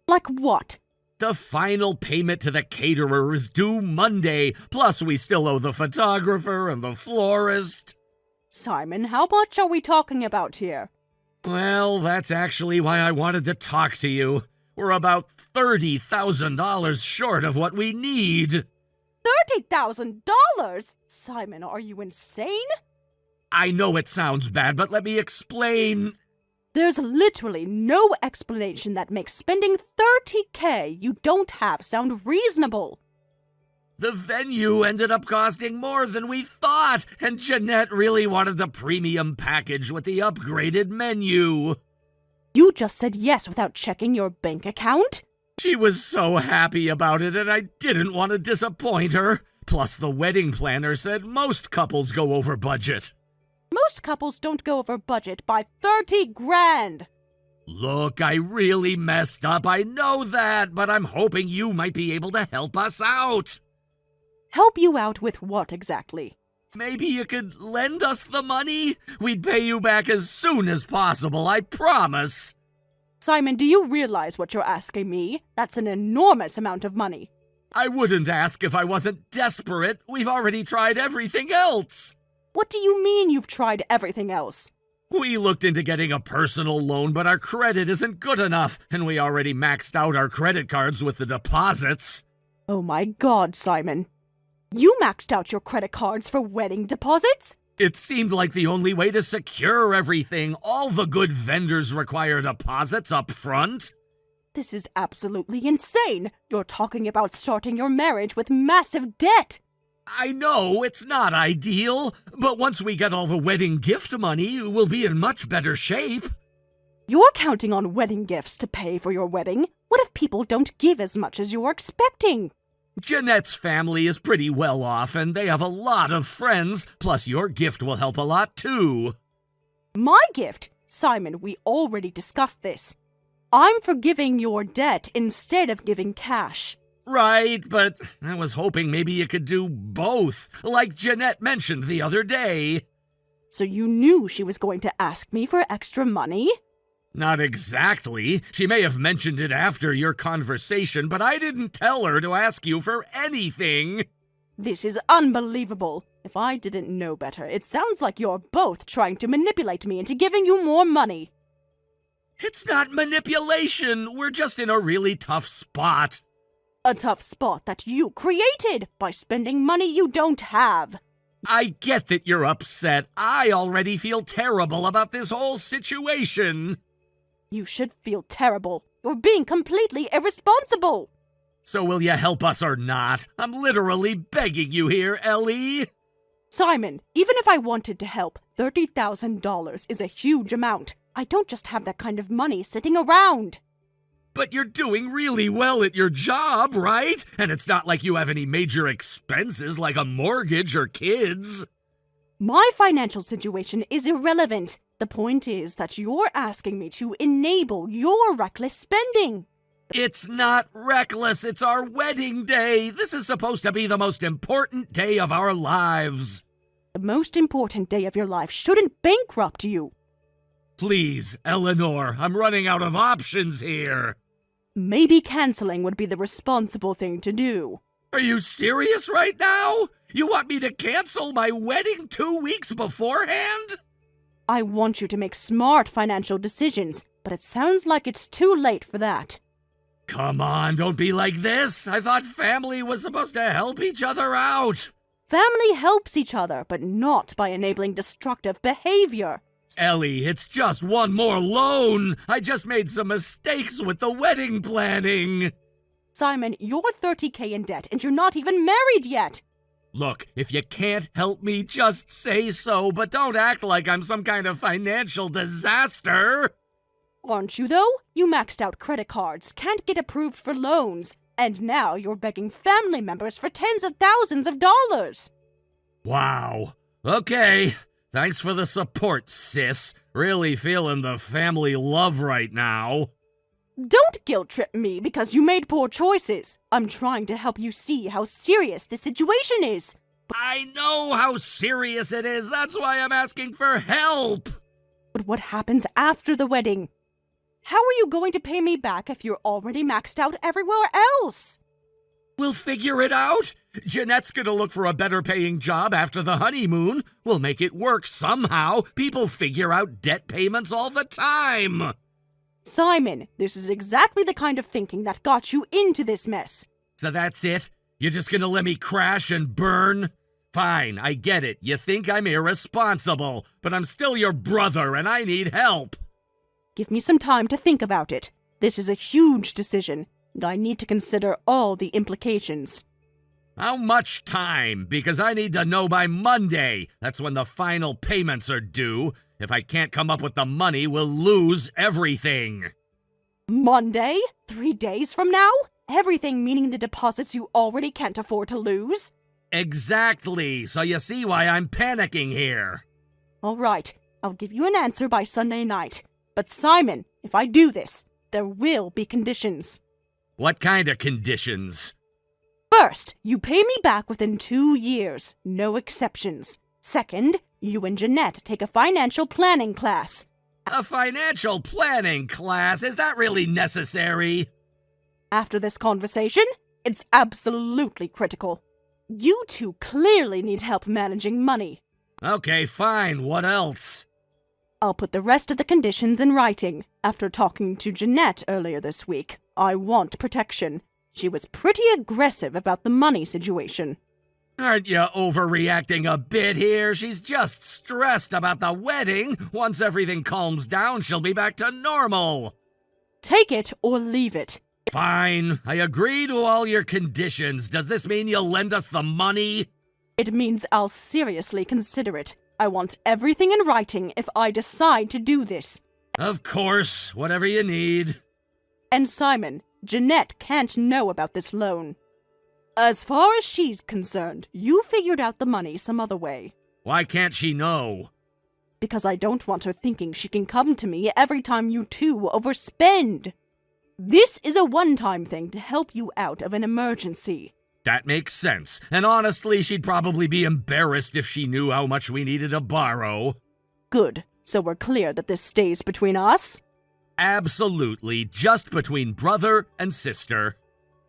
Like what? The final payment to the caterer is due Monday, plus we still owe the photographer and the florist. Simon, how much are we talking about here? Well, that's actually why I wanted to talk to you. We're about $30,000 short of what we need. $30,000? Simon, are you insane? I know it sounds bad, but let me explain. There's literally no explanation that makes spending $30,000 you don't have sound reasonable. The venue ended up costing more than we thought, and Jeanette really wanted the premium package with the upgraded menu. You just said yes without checking your bank account? She was so happy about it, and I didn't want to disappoint her. Plus, the wedding planner said most couples go over budget. Most couples don't go over budget by $30,000. Look, I really messed up, I know that, but I'm hoping you might be able to help us out. Help you out with what exactly? Maybe you could lend us the money? We'd pay you back as soon as possible, I promise. Simon, do you realize what you're asking me? That's an enormous amount of money. I wouldn't ask if I wasn't desperate. We've already tried everything else. What do you mean you've tried everything else? We looked into getting a personal loan, but our credit isn't good enough, and we already maxed out our credit cards with the deposits. Oh my God, Simon. You maxed out your credit cards for wedding deposits? It seemed like the only way to secure everything. All the good vendors require deposits up front. This is absolutely insane. You're talking about starting your marriage with massive debt. I know it's not ideal, but once we get all the wedding gift money, we'll be in much better shape. You're counting on wedding gifts to pay for your wedding. What if people don't give as much as you're expecting? Jeanette's family is pretty well off, and they have a lot of friends, plus your gift will help a lot too. My gift? Simon, we already discussed this. I'm forgiving your debt instead of giving cash. Right, but I was hoping maybe you could do both, like Jeanette mentioned the other day. So you knew she was going to ask me for extra money? Not exactly. She may have mentioned it after your conversation, but I didn't tell her to ask you for anything. This is unbelievable. If I didn't know better, it sounds like you're both trying to manipulate me into giving you more money. It's not manipulation. We're just in a really tough spot. A tough spot that you created by spending money you don't have. I get that you're upset. I already feel terrible about this whole situation. You should feel terrible. You're being completely irresponsible. So will you help us or not? I'm literally begging you here, Ellie. Simon, even if I wanted to help, $30,000 is a huge amount. I don't just have that kind of money sitting around. But you're doing really well at your job, right? And it's not like you have any major expenses like a mortgage or kids. My financial situation is irrelevant. The point is that you're asking me to enable your reckless spending. It's not reckless. It's our wedding day. This is supposed to be the most important day of our lives. The most important day of your life shouldn't bankrupt you. Please, Eleanor, I'm running out of options here. Maybe canceling would be the responsible thing to do. Are you serious right now? You want me to cancel my wedding 2 weeks beforehand? I want you to make smart financial decisions, but it sounds like it's too late for that. Come on, don't be like this. I thought family was supposed to help each other out. Family helps each other, but not by enabling destructive behavior. Ellie, it's just one more loan. I just made some mistakes with the wedding planning. Simon, you're $30,000 in debt and you're not even married yet. Look, if you can't help me, just say so, but don't act like I'm some kind of financial disaster. Aren't you, though? You maxed out credit cards, can't get approved for loans, and now you're begging family members for tens of thousands of dollars. Wow. Okay. Thanks for the support, sis. Really feeling the family love right now. Don't guilt-trip me because you made poor choices. I'm trying to help you see how serious this situation is. I know how serious it is. That's why I'm asking for help. But what happens after the wedding? How are you going to pay me back if you're already maxed out everywhere else? We'll figure it out. Jeanette's gonna look for a better paying job after the honeymoon. We'll make it work somehow. People figure out debt payments all the time. Simon, this is exactly the kind of thinking that got you into this mess. So that's it? You're just gonna let me crash and burn? Fine, I get it. You think I'm irresponsible, but I'm still your brother and I need help. Give me some time to think about it. This is a huge decision, and I need to consider all the implications. How much time? Because I need to know by Monday. That's when the final payments are due. If I can't come up with the money, we'll lose everything. Monday? 3 days from now? Everything meaning the deposits you already can't afford to lose? Exactly. So you see why I'm panicking here. All right, I'll give you an answer by Sunday night. But Simon, if I do this, there will be conditions. What kind of conditions? First, you pay me back within 2 years, no exceptions. Second, you and Jeanette take a financial planning class. A financial planning class? Is that really necessary? After this conversation, it's absolutely critical. You two clearly need help managing money. Okay, fine. What else? I'll put the rest of the conditions in writing. After talking to Jeanette earlier this week, I want protection. She was pretty aggressive about the money situation. Aren't you overreacting a bit here? She's just stressed about the wedding. Once everything calms down, she'll be back to normal. Take it or leave it. Fine. I agree to all your conditions. Does this mean you'll lend us the money? It means I'll seriously consider it. I want everything in writing if I decide to do this. Of course, whatever you need. And Simon, Jeanette can't know about this loan. As far as she's concerned, you figured out the money some other way. Why can't she know? Because I don't want her thinking she can come to me every time you two overspend. This is a one-time thing to help you out of an emergency. That makes sense. And honestly, she'd probably be embarrassed if she knew how much we needed to borrow. Good. So we're clear that this stays between us? Absolutely. Just between brother and sister.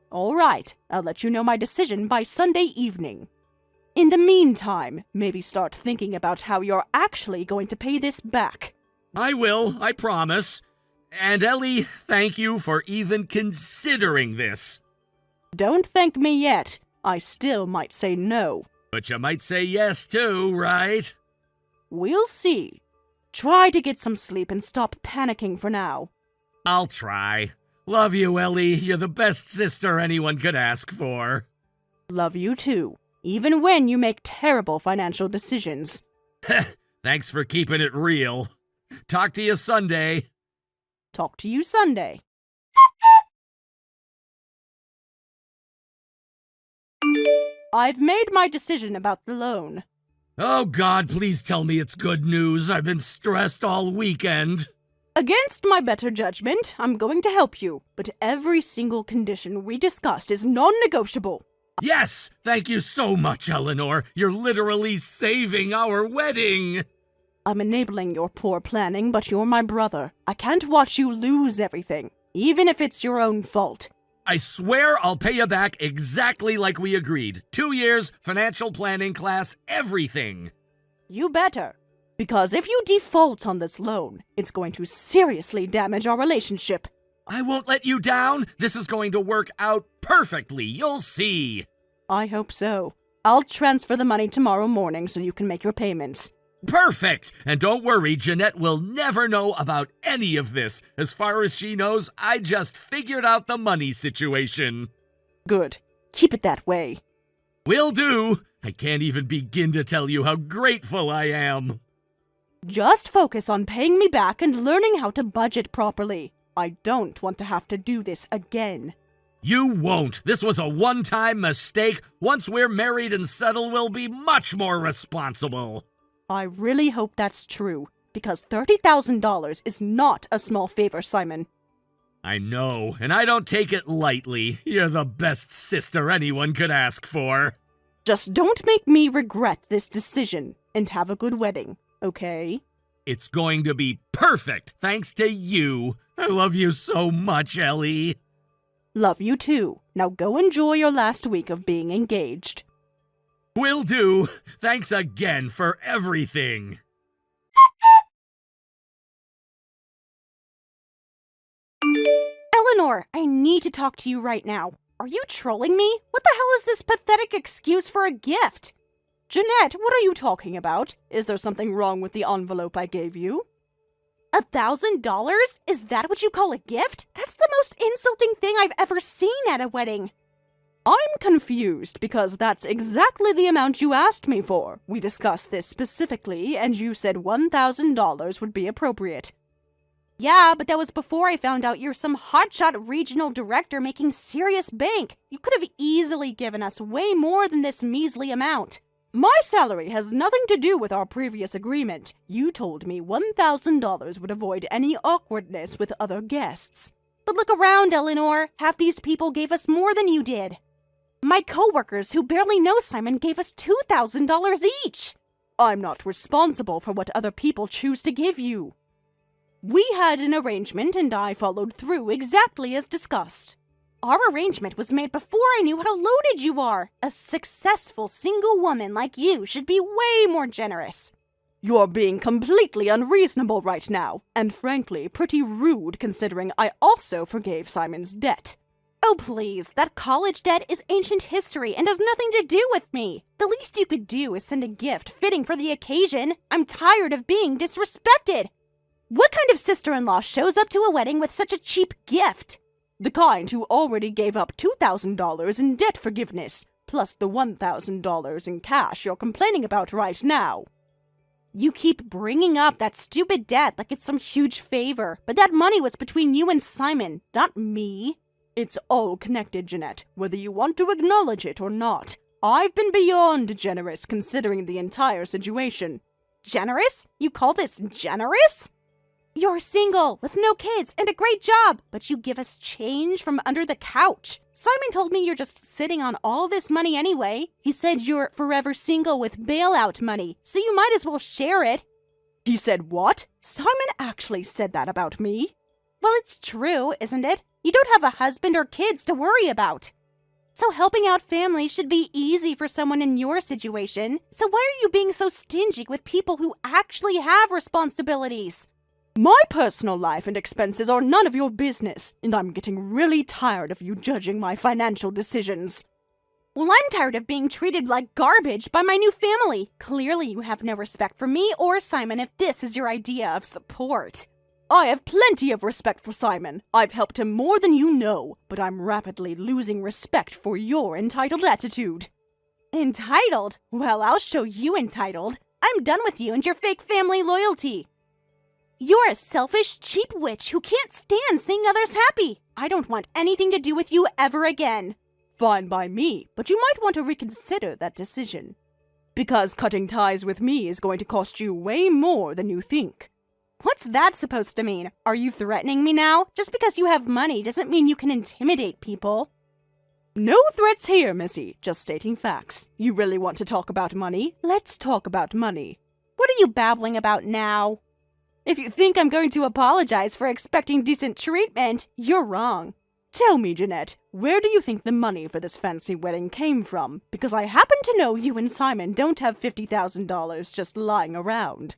All right. I'll let you know my decision by Sunday evening. In the meantime, maybe start thinking about how you're actually going to pay this back. I will, I promise. And Ellie, thank you for even considering this. Don't thank me yet. I still might say no. But you might say yes too, right? We'll see. Try to get some sleep and stop panicking for now. I'll try. Love you, Ellie. You're the best sister anyone could ask for. Love you too, even when you make terrible financial decisions. Thanks for keeping it real. Talk to you Sunday. Talk to you Sunday. I've made my decision about the loan. Oh God, please tell me it's good news. I've been stressed all weekend. Against my better judgment, I'm going to help you, but every single condition we discussed is non-negotiable. Yes! Thank you so much, Eleanor. You're literally saving our wedding. I'm enabling your poor planning, but you're my brother. I can't watch you lose everything, even if it's your own fault. I swear I'll pay you back exactly like we agreed. 2 years, financial planning class, everything. You better. Because if you default on this loan, it's going to seriously damage our relationship. I won't let you down. This is going to work out perfectly. You'll see. I hope so. I'll transfer the money tomorrow morning so you can make your payments. Perfect! And don't worry, Jeanette will never know about any of this. As far as she knows, I just figured out the money situation. Good. Keep it that way. Will do. I can't even begin to tell you how grateful I am. Just focus on paying me back and learning how to budget properly. I don't want to have to do this again. You won't. This was a one-time mistake. Once we're married and settled, we'll be much more responsible. I really hope that's true, because $30,000 is not a small favor, Simon. I know, and I don't take it lightly. You're the best sister anyone could ask for. Just don't make me regret this decision, and have a good wedding, okay? It's going to be perfect, thanks to you. I love you so much, Ellie. Love you too. Now go enjoy your last week of being engaged. Will do. Thanks again for everything. Eleanor, I need to talk to you right now. Are you trolling me? What the hell is this pathetic excuse for a gift? Jeanette, what are you talking about? Is there something wrong with the envelope I gave you? $1,000? Is that what you call a gift? That's the most insulting thing I've ever seen at a wedding. I'm confused because that's exactly the amount you asked me for. We discussed this specifically, and you said $1,000 would be appropriate. Yeah, but that was before I found out you're some hotshot regional director making serious bank. You could have easily given us way more than this measly amount. My salary has nothing to do with our previous agreement. You told me $1,000 would avoid any awkwardness with other guests. But look around, Eleanor. Half these people gave us more than you did. My coworkers who barely know Simon gave us $2,000 each. I'm not responsible for what other people choose to give you. We had an arrangement and I followed through exactly as discussed. Our arrangement was made before I knew how loaded you are. A successful single woman like you should be way more generous. You're being completely unreasonable right now, and frankly, pretty rude considering I also forgave Simon's debt. Oh please, that college debt is ancient history and has nothing to do with me. The least you could do is send a gift fitting for the occasion. I'm tired of being disrespected. What kind of sister-in-law shows up to a wedding with such a cheap gift? The kind who already gave up $2,000 in debt forgiveness. plus the $1,000 in cash you're complaining about right now. You keep bringing up that stupid debt like it's some huge favor, but that money was between you and Simon, not me. It's all connected, Jeanette, whether you want to acknowledge it or not. I've been beyond generous considering the entire situation. Generous? You call this generous? You're single, with no kids, and a great job, but you give us change from under the couch. Simon told me you're just sitting on all this money anyway. He said you're forever single with bailout money, so you might as well share it. He said what? Simon actually said that about me? Well, it's true, isn't it? You don't have a husband or kids to worry about. So helping out families should be easy for someone in your situation. So why are you being so stingy with people who actually have responsibilities? My personal life and expenses are none of your business, and I'm getting really tired of you judging my financial decisions. Well, I'm tired of being treated like garbage by my new family. Clearly you have no respect for me or Simon if this is your idea of support. I have plenty of respect for Simon. I've helped him more than you know, but I'm rapidly losing respect for your entitled attitude. Entitled? Well, I'll show you entitled. I'm done with you and your fake family loyalty. You're a selfish, cheap witch who can't stand seeing others happy. I don't want anything to do with you ever again. Fine by me, but you might want to reconsider that decision. Because cutting ties with me is going to cost you way more than you think. What's that supposed to mean? Are you threatening me now? Just because you have money doesn't mean you can intimidate people. No threats here, Missy. Just stating facts. You really want to talk about money? Let's talk about money. What are you babbling about now? If you think I'm going to apologize for expecting decent treatment, you're wrong. Tell me, Jeanette, where do you think the money for this fancy wedding came from? Because I happen to know you and Simon don't have $50,000 just lying around.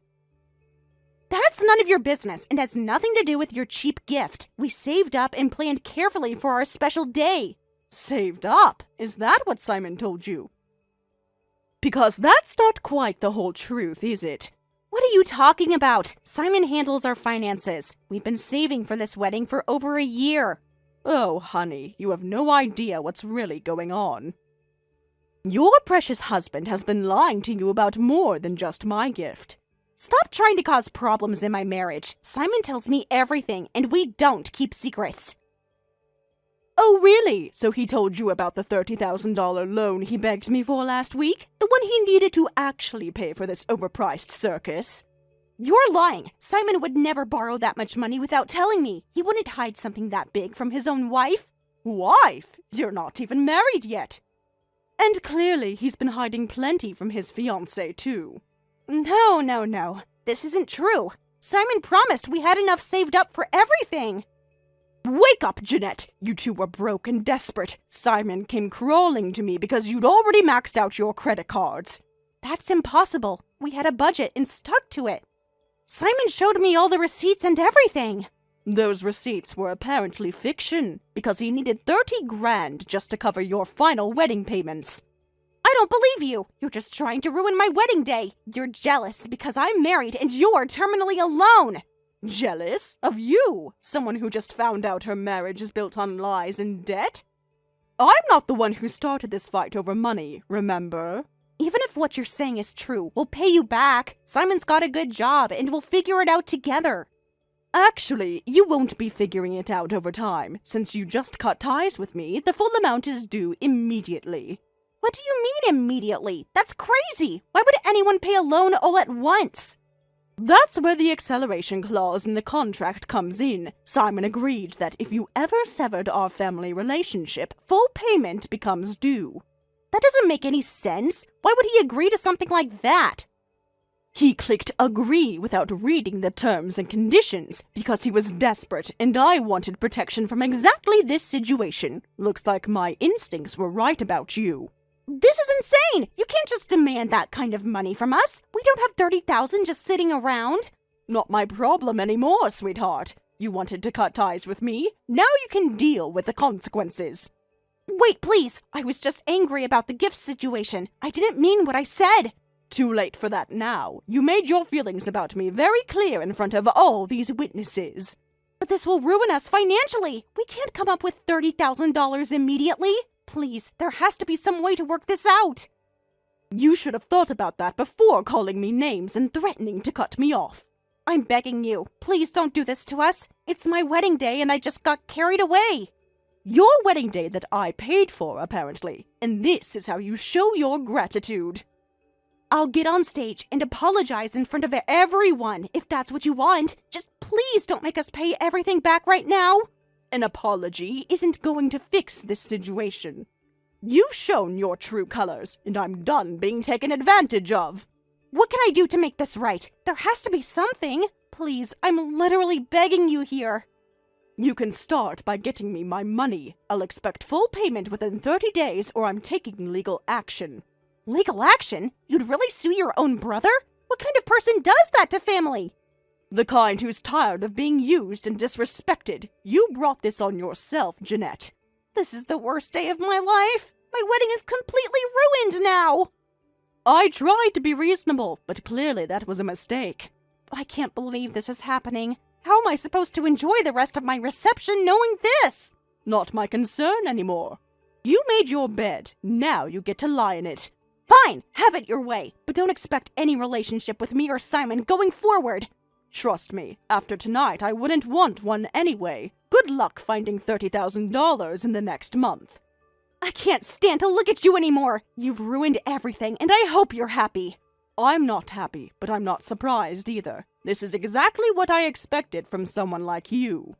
That's none of your business and has nothing to do with your cheap gift. We saved up and planned carefully for our special day. Saved up? Is that what Simon told you? Because that's not quite the whole truth, is it? What are you talking about? Simon handles our finances. We've been saving for this wedding for over a year. Oh, honey, you have no idea what's really going on. Your precious husband has been lying to you about more than just my gift. Stop trying to cause problems in my marriage. Simon tells me everything, and we don't keep secrets. Oh, really? So he told you about the $30,000 loan he begged me for last week? The one he needed to actually pay for this overpriced circus? You're lying. Simon would never borrow that much money without telling me. He wouldn't hide something that big from his own wife. Wife? You're not even married yet. And clearly he's been hiding plenty from his fiancée, too. No. This isn't true. Simon promised we had enough saved up for everything. Wake up, Jeanette! You two were broke and desperate. Simon came crawling to me because you'd already maxed out your credit cards. That's impossible. We had a budget and stuck to it. Simon showed me all the receipts and everything. Those receipts were apparently fiction, because he needed $30,000 just to cover your final wedding payments. I don't believe you. You're just trying to ruin my wedding day. You're jealous because I'm married and you're terminally alone. Jealous? Of you? Someone who just found out her marriage is built on lies and debt? I'm not the one who started this fight over money, remember? Even if what you're saying is true, we'll pay you back. Simon's got a good job and we'll figure it out together. Actually, you won't be figuring it out over time. Since you just cut ties with me, the full amount is due immediately. What do you mean immediately? That's crazy. Why would anyone pay a loan all at once? That's where the acceleration clause in the contract comes in. Simon agreed that if you ever severed our family relationship, full payment becomes due. That doesn't make any sense. Why would he agree to something like that? He clicked agree without reading the terms and conditions because he was desperate and I wanted protection from exactly this situation. Looks like my instincts were right about you. This is insane! You can't just demand that kind of money from us. We don't have $30,000 just sitting around. Not my problem anymore, sweetheart. You wanted to cut ties with me. Now you can deal with the consequences. Wait, please. I was just angry about the gift situation. I didn't mean what I said. Too late for that now. You made your feelings about me very clear in front of all these witnesses. But this will ruin us financially. We can't come up with $30,000 immediately. Please, there has to be some way to work this out. You should have thought about that before calling me names and threatening to cut me off. I'm begging you, please don't do this to us. It's my wedding day and I just got carried away. Your wedding day that I paid for, apparently. And this is how you show your gratitude. I'll get on stage and apologize in front of everyone if that's what you want. Just please don't make us pay everything back right now. An apology isn't going to fix this situation. You've shown your true colors, and I'm done being taken advantage of. What can I do to make this right? There has to be something. Please, I'm literally begging you here. You can start by getting me my money. I'll expect full payment within 30 days or I'm taking legal action. Legal action? You'd really sue your own brother? What kind of person does that to family? The kind who's tired of being used and disrespected. You brought this on yourself, Jeanette. This is the worst day of my life. My wedding is completely ruined now. I tried to be reasonable, but clearly that was a mistake. I can't believe this is happening. How am I supposed to enjoy the rest of my reception knowing this? Not my concern anymore. You made your bed. Now you get to lie in it. Fine, have it your way, but don't expect any relationship with me or Simon going forward. Trust me, after tonight I wouldn't want one anyway. Good luck finding $30,000 in the next month. I can't stand to look at you anymore. You've ruined everything, and I hope you're happy. I'm not happy, but I'm not surprised either. This is exactly what I expected from someone like you.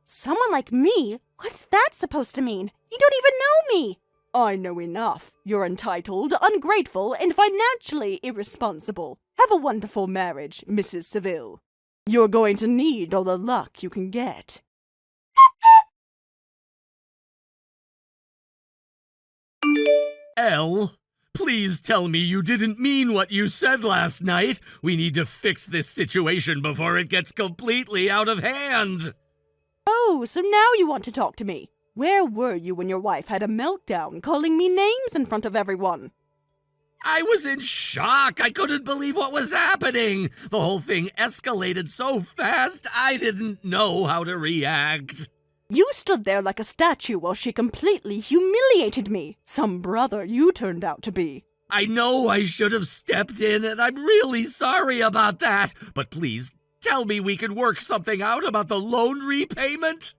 Someone like me? What's that supposed to mean? You don't even know me. I know enough. You're entitled, ungrateful, and financially irresponsible. Have a wonderful marriage, Mrs. Seville. You're going to need all the luck you can get. Elle, please tell me you didn't mean what you said last night. We need to fix this situation before it gets completely out of hand. Oh, so now you want to talk to me. Where were you when your wife had a meltdown, calling me names in front of everyone? I was in shock. I couldn't believe what was happening. The whole thing escalated so fast, I didn't know how to react. You stood there like a statue while she completely humiliated me. Some brother you turned out to be. I know I should have stepped in, and I'm really sorry about that. But please, tell me we can work something out about the loan repayment.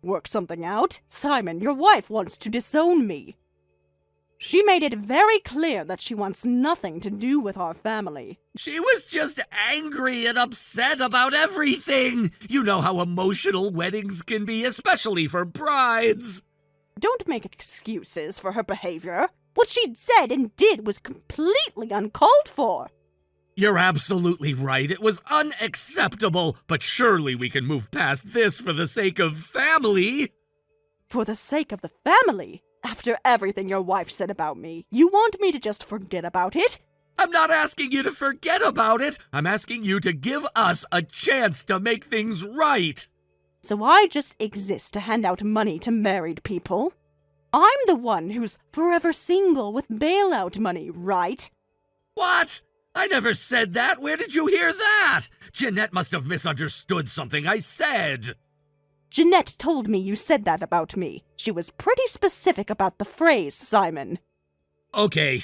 Work something out? Simon, your wife wants to disown me. She made it very clear that she wants nothing to do with our family. She was just angry and upset about everything. You know how emotional weddings can be, especially for brides. Don't make excuses for her behavior. What she'd said and did was completely uncalled for. You're absolutely right. It was unacceptable, but surely we can move past this for the sake of family. For the sake of the family? After everything your wife said about me, you want me to just forget about it? I'm not asking you to forget about it. I'm asking you to give us a chance to make things right. So I just exist to hand out money to married people? I'm the one who's forever single with bailout money, right? What? I never said that. Where did you hear that? Jeanette must have misunderstood something I said. Jeanette told me you said that about me. She was pretty specific about the phrase, Simon. Okay,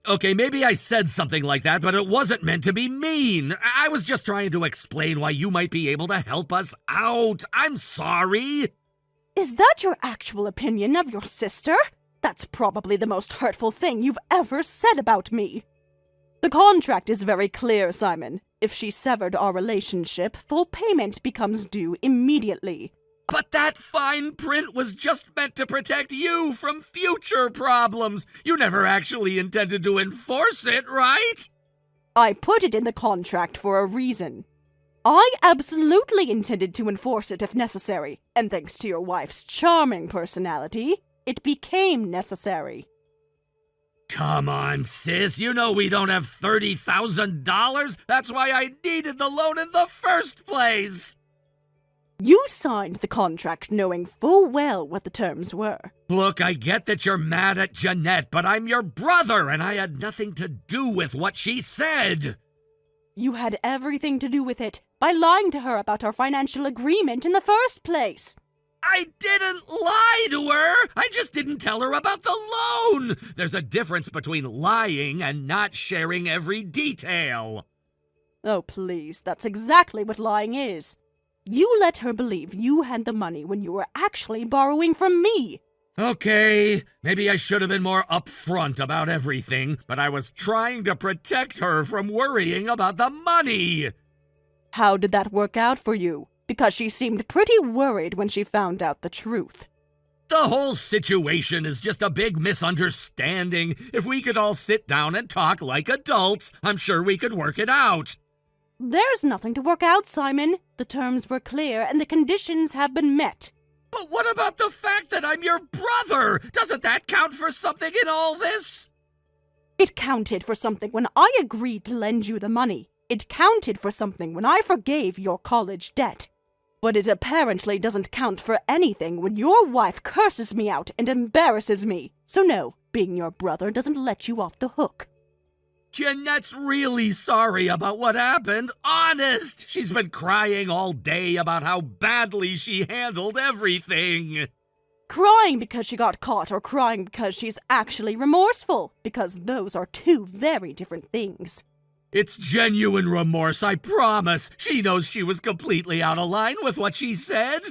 maybe I said something like that, but it wasn't meant to be mean. I was just trying to explain why you might be able to help us out. I'm sorry. Is that your actual opinion of your sister? That's probably the most hurtful thing you've ever said about me. The contract is very clear, Simon. If she severed our relationship, full payment becomes due immediately. But that fine print was just meant to protect you from future problems. You never actually intended to enforce it, right? I put it in the contract for a reason. I absolutely intended to enforce it if necessary, and thanks to your wife's charming personality, it became necessary. Come on, sis. You know we don't have $30,000. That's why I needed the loan in the first place. You signed the contract knowing full well what the terms were. Look, I get that you're mad at Jeanette, but I'm your brother, and I had nothing to do with what she said. You had everything to do with it by lying to her about our financial agreement in the first place. I didn't lie to her! I just didn't tell her about the loan! There's a difference between lying and not sharing every detail. Oh, please, that's exactly what lying is. You let her believe you had the money when you were actually borrowing from me. Okay, maybe I should have been more upfront about everything, but I was trying to protect her from worrying about the money. How did that work out for you? Because she seemed pretty worried when she found out the truth. The whole situation is just a big misunderstanding. If we could all sit down and talk like adults, I'm sure we could work it out. There's nothing to work out, Simon. The terms were clear and the conditions have been met. But what about the fact that I'm your brother? Doesn't that count for something in all this? It counted for something when I agreed to lend you the money. It counted for something when I forgave your college debt. But it apparently doesn't count for anything when your wife curses me out and embarrasses me. So no, being your brother doesn't let you off the hook. Jeanette's really sorry about what happened. Honest! She's been crying all day about how badly she handled everything. Crying because she got caught or crying because she's actually remorseful? Because those are two very different things. It's genuine remorse, I promise. She knows she was completely out of line with what she said.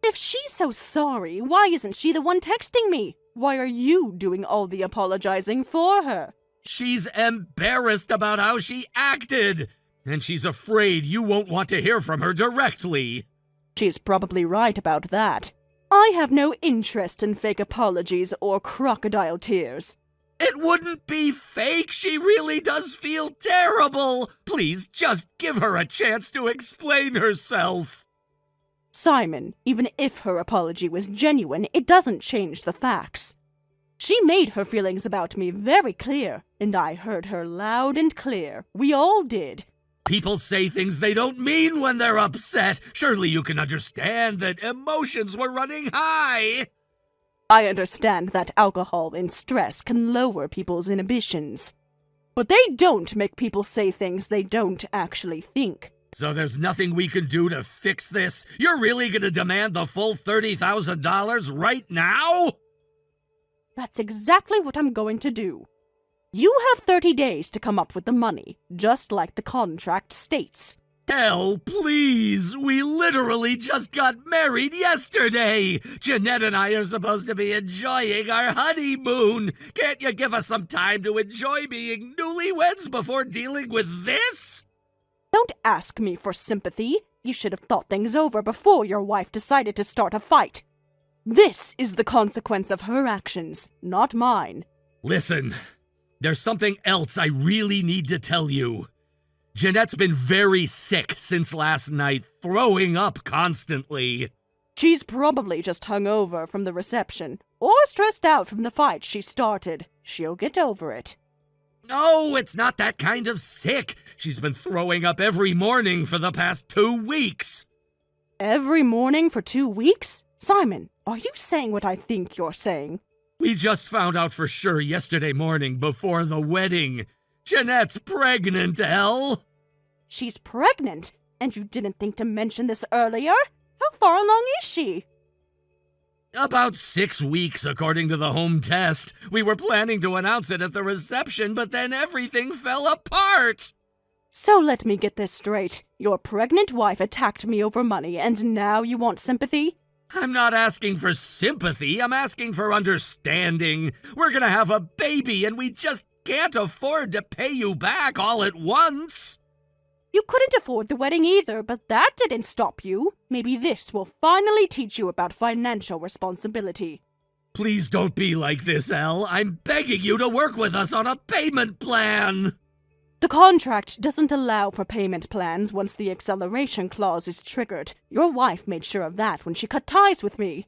If she's so sorry, why isn't she the one texting me? Why are you doing all the apologizing for her? She's embarrassed about how she acted, and she's afraid you won't want to hear from her directly. She's probably right about that. I have no interest in fake apologies or crocodile tears. It wouldn't be fake. She really does feel terrible. Please, just give her a chance to explain herself. Simon, even if her apology was genuine, it doesn't change the facts. She made her feelings about me very clear, and I heard her loud and clear. We all did. People say things they don't mean when they're upset. Surely you can understand that emotions were running high. I understand that alcohol and stress can lower people's inhibitions. But they don't make people say things they don't actually think. So there's nothing we can do to fix this? You're really gonna demand the full $30,000 right now? That's exactly what I'm going to do. You have 30 days to come up with the money, just like the contract states. Hell, please! We literally just got married yesterday! Jeanette and I are supposed to be enjoying our honeymoon! Can't you give us some time to enjoy being newlyweds before dealing with this? Don't ask me for sympathy. You should have thought things over before your wife decided to start a fight. This is the consequence of her actions, not mine. Listen, there's something else I really need to tell you. Jeanette's been very sick since last night, throwing up constantly. She's probably just hungover from the reception, or stressed out from the fight she started. She'll get over it. No, it's not that kind of sick. She's been throwing up every morning for the past 2 weeks. Every morning for 2 weeks? Simon, are you saying what I think you're saying? We just found out for sure yesterday morning before the wedding. Jeanette's pregnant, Elle. She's pregnant? And you didn't think to mention this earlier? How far along is she? About 6 weeks, according to the home test. We were planning to announce it at the reception, but then everything fell apart. So let me get this straight. Your pregnant wife attacked me over money, and now you want sympathy? I'm not asking for sympathy, I'm asking for understanding. We're gonna have a baby, and we just can't afford to pay you back all at once. You couldn't afford the wedding either, but that didn't stop you. Maybe this will finally teach you about financial responsibility. Please don't be like this, Elle. I'm begging you to work with us on a payment plan. The contract doesn't allow for payment plans once the acceleration clause is triggered. Your wife made sure of that when she cut ties with me.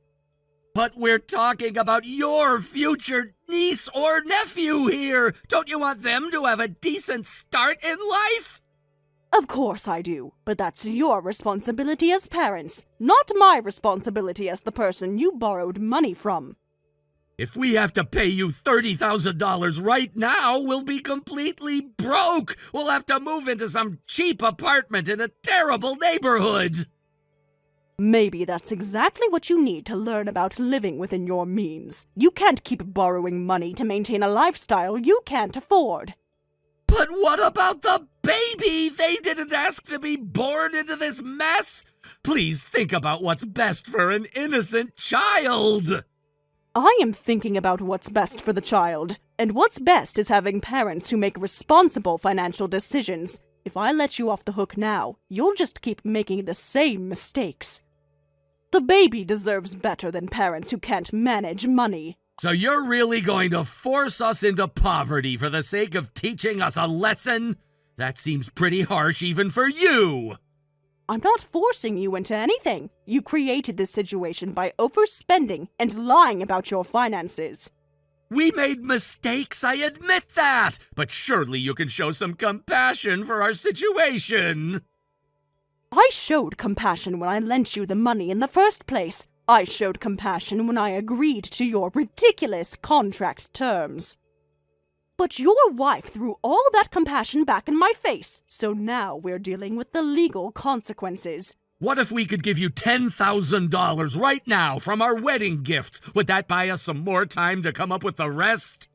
But we're talking about your future niece or nephew here. Don't you want them to have a decent start in life? Of course I do, but that's your responsibility as parents, not my responsibility as the person you borrowed money from. If we have to pay you $30,000 right now, we'll be completely broke. We'll have to move into some cheap apartment in a terrible neighborhood. Maybe that's exactly what you need to learn about living within your means. You can't keep borrowing money to maintain a lifestyle you can't afford. But what about the baby? They didn't ask to be born into this mess. Please think about what's best for an innocent child. I am thinking about what's best for the child, and what's best is having parents who make responsible financial decisions. If I let you off the hook now, you'll just keep making the same mistakes. The baby deserves better than parents who can't manage money. So you're really going to force us into poverty for the sake of teaching us a lesson? That seems pretty harsh even for you. I'm not forcing you into anything. You created this situation by overspending and lying about your finances. We made mistakes, I admit that, but surely you can show some compassion for our situation. I showed compassion when I lent you the money in the first place. I showed compassion when I agreed to your ridiculous contract terms. But your wife threw all that compassion back in my face, so now we're dealing with the legal consequences. What if we could give you $10,000 right now from our wedding gifts? Would that buy us some more time to come up with the rest?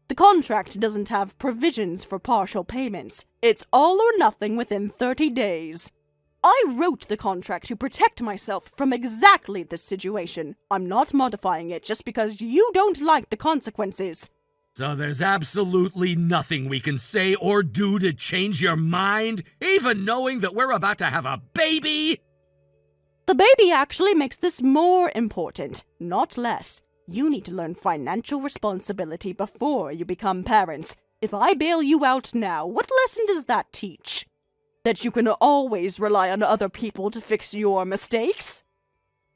The contract doesn't have provisions for partial payments. It's all or nothing within 30 days. I wrote the contract to protect myself from exactly this situation. I'm not modifying it just because you don't like the consequences. So there's absolutely nothing we can say or do to change your mind, even knowing that we're about to have a baby? The baby actually makes this more important, not less. You need to learn financial responsibility before you become parents. If I bail you out now, what lesson does that teach? That you can always rely on other people to fix your mistakes?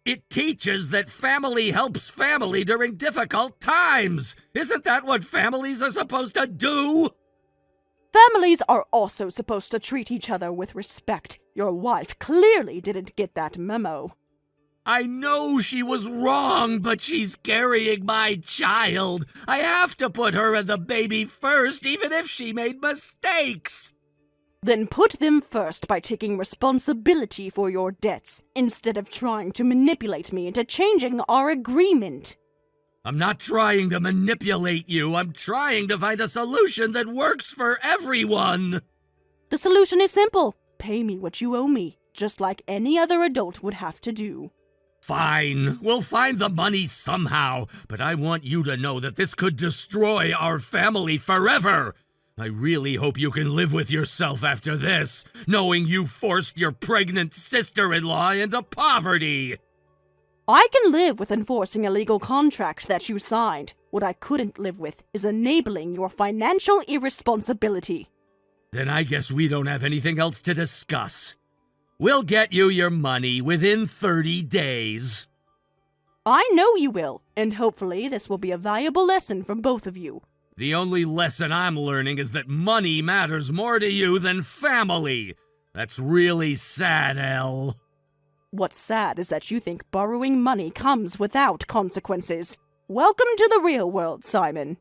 It teaches that family helps family during difficult times. Isn't that what families are supposed to do? Families are also supposed to treat each other with respect. Your wife clearly didn't get that memo. I know she was wrong, but she's carrying my child. I have to put her and the baby first, even if she made mistakes. Then put them first by taking responsibility for your debts, instead of trying to manipulate me into changing our agreement. I'm not trying to manipulate you. I'm trying to find a solution that works for everyone. The solution is simple. Pay me what you owe me, just like any other adult would have to do. Fine, we'll find the money somehow, but I want you to know that this could destroy our family forever. I really hope you can live with yourself after this, knowing you forced your pregnant sister-in-law into poverty. I can live with enforcing a legal contract that you signed. What I couldn't live with is enabling your financial irresponsibility. Then I guess we don't have anything else to discuss. We'll get you your money within 30 days. I know you will, and hopefully this will be a valuable lesson for both of you. The only lesson I'm learning is that money matters more to you than family. That's really sad, Elle. What's sad is that you think borrowing money comes without consequences. Welcome to the real world, Simon.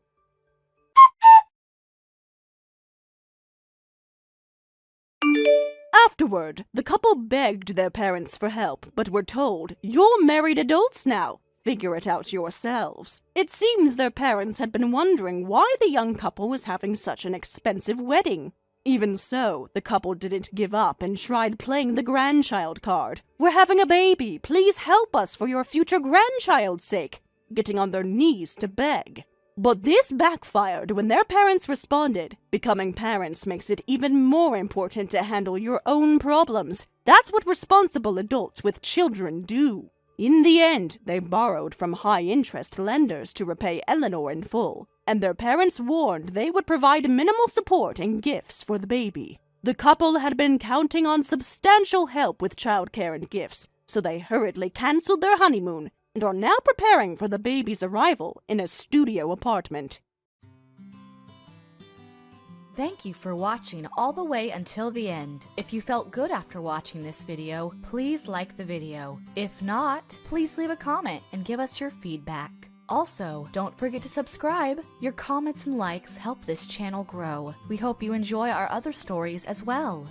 Afterward, the couple begged their parents for help, but were told, "You're married adults now. Figure it out yourselves." It seems their parents had been wondering why the young couple was having such an expensive wedding. Even so, the couple didn't give up and tried playing the grandchild card. "We're having a baby. Please help us for your future grandchild's sake," getting on their knees to beg. But this backfired when their parents responded. Becoming parents makes it even more important to handle your own problems. That's what responsible adults with children do. In the end, they borrowed from high-interest lenders to repay Eleanor in full, and their parents warned they would provide minimal support and gifts for the baby. The couple had been counting on substantial help with childcare and gifts, so they hurriedly canceled their honeymoon and are now preparing for the baby's arrival in a studio apartment. Thank you for watching all the way until the end. If you felt good after watching this video, please like the video. If not, please leave a comment and give us your feedback. Also, don't forget to subscribe. Your comments and likes help this channel grow. We hope you enjoy our other stories as well.